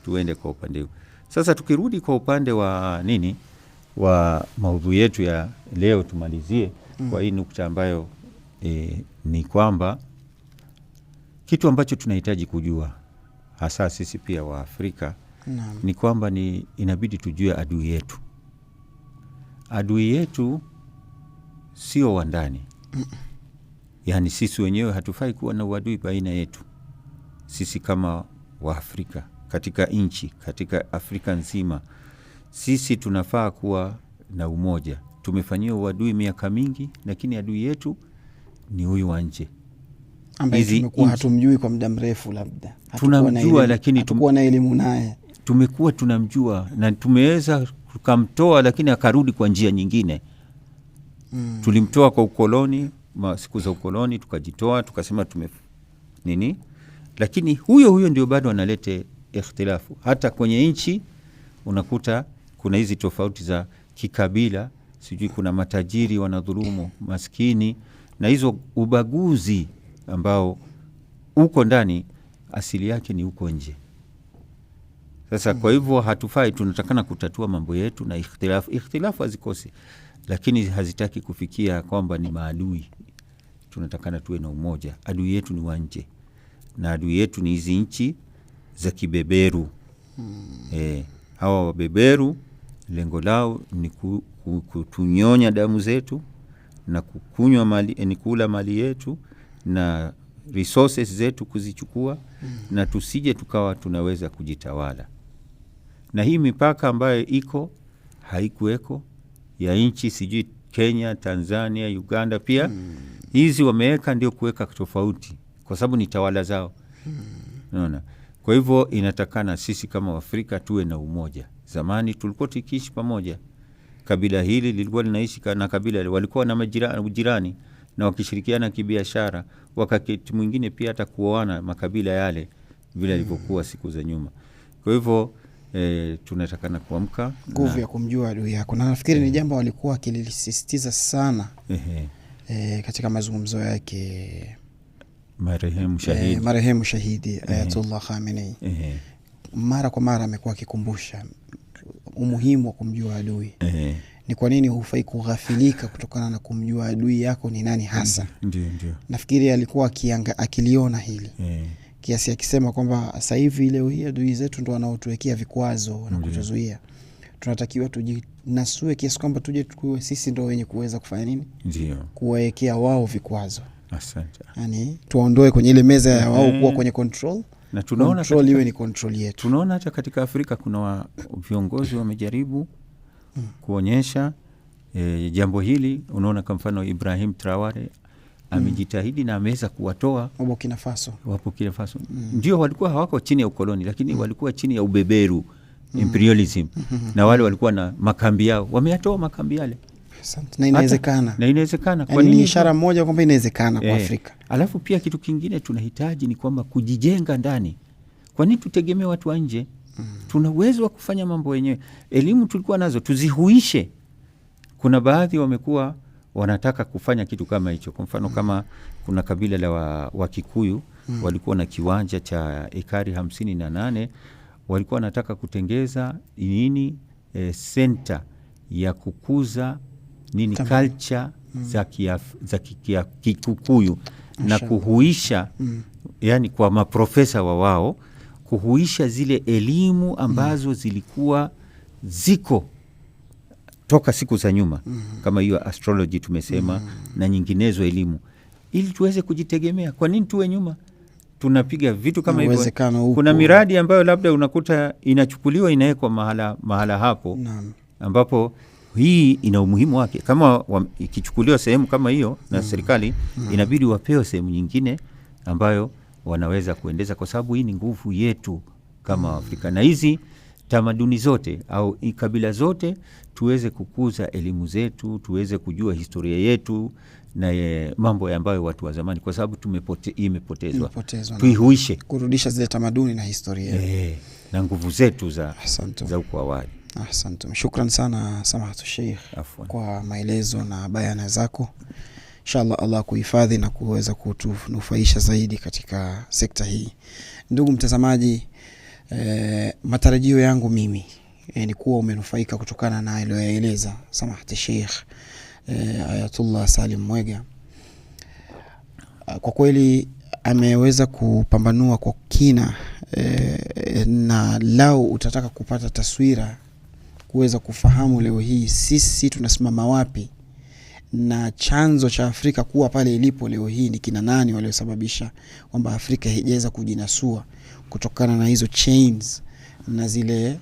tuende kwa upande huu. Sasa tukirudi kwa upande wa nini wa maudhui yetu ya leo, tumalizie kwa hii nukta ambayo ni kwamba kitu ambacho tunahitaji kujua hasa sisi pia wa Afrika ni kwamba inabidi tujue adui yetu. Adui yetu sio wa ndani. Yani sisi wenyewe hatufai kuwa na uadui baina yetu. Sisi kama wa Afrika, katika nchi, katika Afrika nzima, sisi tunafaa kuwa na umoja. Tumefanyia uadui miaka mingi, lakini adui yetu ni huyu wa nje. Ambaye tumekuwa hatumjui kwa muda mrefu, labda tunamjua lakini hatukuwa na elimu naye. Tumekuwa tunamjua na tumeweza tukamtoa, lakini akarudi kwa njia nyingine. Tulimtoa kwa ukoloni, siku za ukoloni, tukajitoa, tukasema nini, lakini huyo ndio bado analete ikhtilafu. Hata kwenye nchi unakuta kuna hizi tofauti za kikabila, sijui kuna matajiri wanadhulumu maskini, na hizo ubaguzi ambao uko ndani asili yake ni uko nje. Sasa kwa hivyo hatufai, tunatakana kutatua mambo yetu na ikhtilafu hazikosi, lakini hazitaki kufikia kwamba ni maadui. Tunatakana tuwe na umoja. Adui yetu ni wa nje, na adui yetu ni hizi nchi za kibeberu. Hawa wabeberu lengo lao ni kutunyonya damu zetu na kukunywa mali, kula mali yetu na resources zetu kuzichukua, na tusije tukawa tunaweza kujitawala. Na hii mipaka ambayo haikuweko ya nchi sijui Kenya, Tanzania, Uganda pia hizi wameweka, ndio kuweka tofauti kwa sababu ni tawala zao. Unaona? Kwa hivyo inatakana sisi kama Afrika tuwe na umoja. Zamani tulikuwa tukiishi pamoja. Kabila hili lilikuwa linaishi na kabila, walikuwa na majirani na wakishirikiana kibiashara, wakati mwingine pia hata kuoana makabila yale vile ilivyokuwa siku za nyuma. Kwa hivyo tunatakana kuamka nguvu ya kumjua adui yako, na nafikiri ni jambo walikuwa akilisisitiza sana katika mazungumzo yake marehemu shahidi Ayatollah Khamenei. Mara kwa mara amekuwa akikumbusha umuhimu wa kumjua adui. Ni kwa nini hufai kughafilika kutokana na kumjua adui yako ni nani hasa. Ndio. Nafikiri alikuwa akiliona hili. Kiasi akisema kwamba sasa hivi leo hii adui zetu ndio wanaotuwekea vikwazo na kutuzuia. Tunatakiwa tujinasue kiasi kwamba tuje tukue sisi ndio wenye kuweza kufanya nini? Ndio. Kuwawekea wao vikwazo. Asante. Yani tuondoe kwenye ile meza ya wao kuwa kwenye control. Na tunaona control iwe ni control yetu. Tunaona hata katika Afrika kuna viongozi wamejaribu kuonyesha jambo hili. Unaona kwa mfano Ibrahim Traore amejitahidi na ameweza kuwatoa Burkina Faso. Ndio walikuwa hawako chini ya ukoloni, lakini walikuwa chini ya ubeberu, imperialism. Na wale walikuwa na makambi yao, wameyatoa makambi yale. Na inawezekana. Kwa nini? Ni ishara moja kwamba inawezekana kwa Afrika. Alafu pia kitu kingine tunahitaji ni kwamba kujijenga ndani. Kwa nini tutegemee watu wa nje? Tuna uwezo wa kufanya mambo wenyewe. Elimu tulikuwa nazo, tuzihuishe. Kuna baadhi wamekuwa wanataka kufanya kitu kama hicho. Kwa mfano kama kuna kabila la wa Kikuyu walikuwa na kiwanja cha ekari 58, walikuwa wanataka kutengeza center ya kukuza culture za Kikuyu na kuhuisha yani kwa maprofesa wao kuhuisha zile elimu ambazo zilikuwa ziko toka siku za nyuma kama hiyo astrology tumesema na nyinginezo elimu, ili tuweze kujitegemea. Kwa nini tuwe nyuma? Tunapiga vitu kama hivyo. Kuna miradi ambayo labda unakuta inachukuliwa inawekwa mahala hapo ambapo hii ina umuhimu wake. Kama ikichukuliwa sehemu kama hiyo na serikali, inabidi wapewe sehemu nyingine ambayo wanaweza kuendeza, kwa sababu hii ni nguvu yetu kama Afrika. Na hizi tamaduni zote au kabila zote tuweze kukuza elimu zetu, tuweze kujua historia yetu na mambo ambayo watu wa zamani, kwa sababu imepotezwa. Tuihuishe, kurudisha zile tamaduni na historia na nguvu zetu za huko awali. Asante. Shukran sana Samahatu Sheikh kwa maelezo na bayana zako. Inshallah Allah kuhifadhi na kuweza kutunufaisha zaidi katika sekta hii. Ndugu mtazamaji, matarajio yangu mimi ni kuwa umenufaika kutokana na aliyoeleza Samahatu Sheikh Ayatullah Salim Mwega. Kwa kweli ameweza kupambanua kwa kina, na lao utataka kupata taswira, kuweza kufahamu leo hii sisi tunasimama wapi na chanzo cha Afrika kuwa pale ilipo leo hii ni kina nani waliosababisha kwamba Afrika haijaweza kujinasua kutokana na hizo chains na zile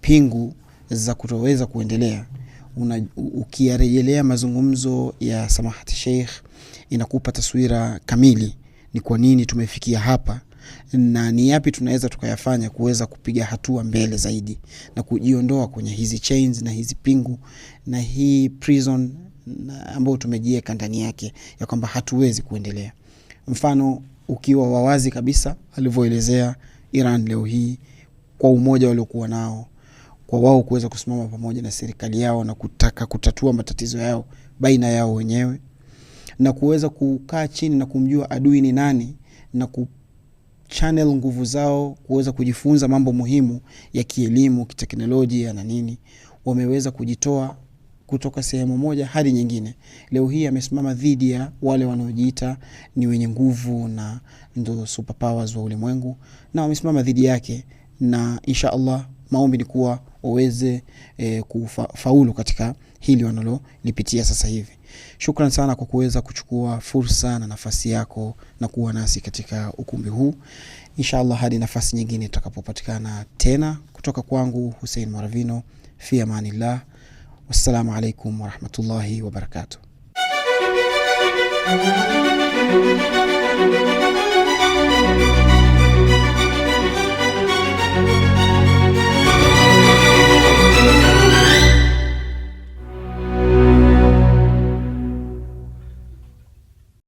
pingu za kutoweza kuendelea. Ukiyarejelea mazungumzo ya Samahati Sheikh inakupa taswira kamili ni kwa nini tumefikia hapa na ni yapi tunaweza tukayafanya kuweza kupiga hatua mbele zaidi na kujiondoa kwenye hizi chains na hizi pingu na hii prison ambayo tumejiweka ndani yake, ya kwamba hatuwezi kuendelea. Mfano ukiwa wawazi kabisa alivyoelezea Iran leo hii, kwa umoja waliokuwa nao, kwa wao kuweza kusimama pamoja na serikali yao na kutaka kutatua matatizo yao baina yao wenyewe, na kuweza kukaa chini na kumjua adui ni nani na channel nguvu zao kuweza kujifunza mambo muhimu ya kielimu, kiteknolojia na nini. Wameweza kujitoa kutoka sehemu moja hadi nyingine. Leo hii amesimama dhidi ya wale wanaojiita ni wenye nguvu na ndo superpowers wa ulimwengu, na wamesimama dhidi yake, na insha Allah maombi ni kuwa waweze kufaulu katika hili wanalolipitia sasa hivi. Shukran sana kwa kuweza kuchukua fursa na nafasi yako na kuwa nasi katika ukumbi huu. Inshallah hadi nafasi nyingine tutakapopatikana tena. Kutoka kwangu Hussein Maravino, fi amanillah. Wassalamu alaikum wa rahmatullahi wa barakatuh.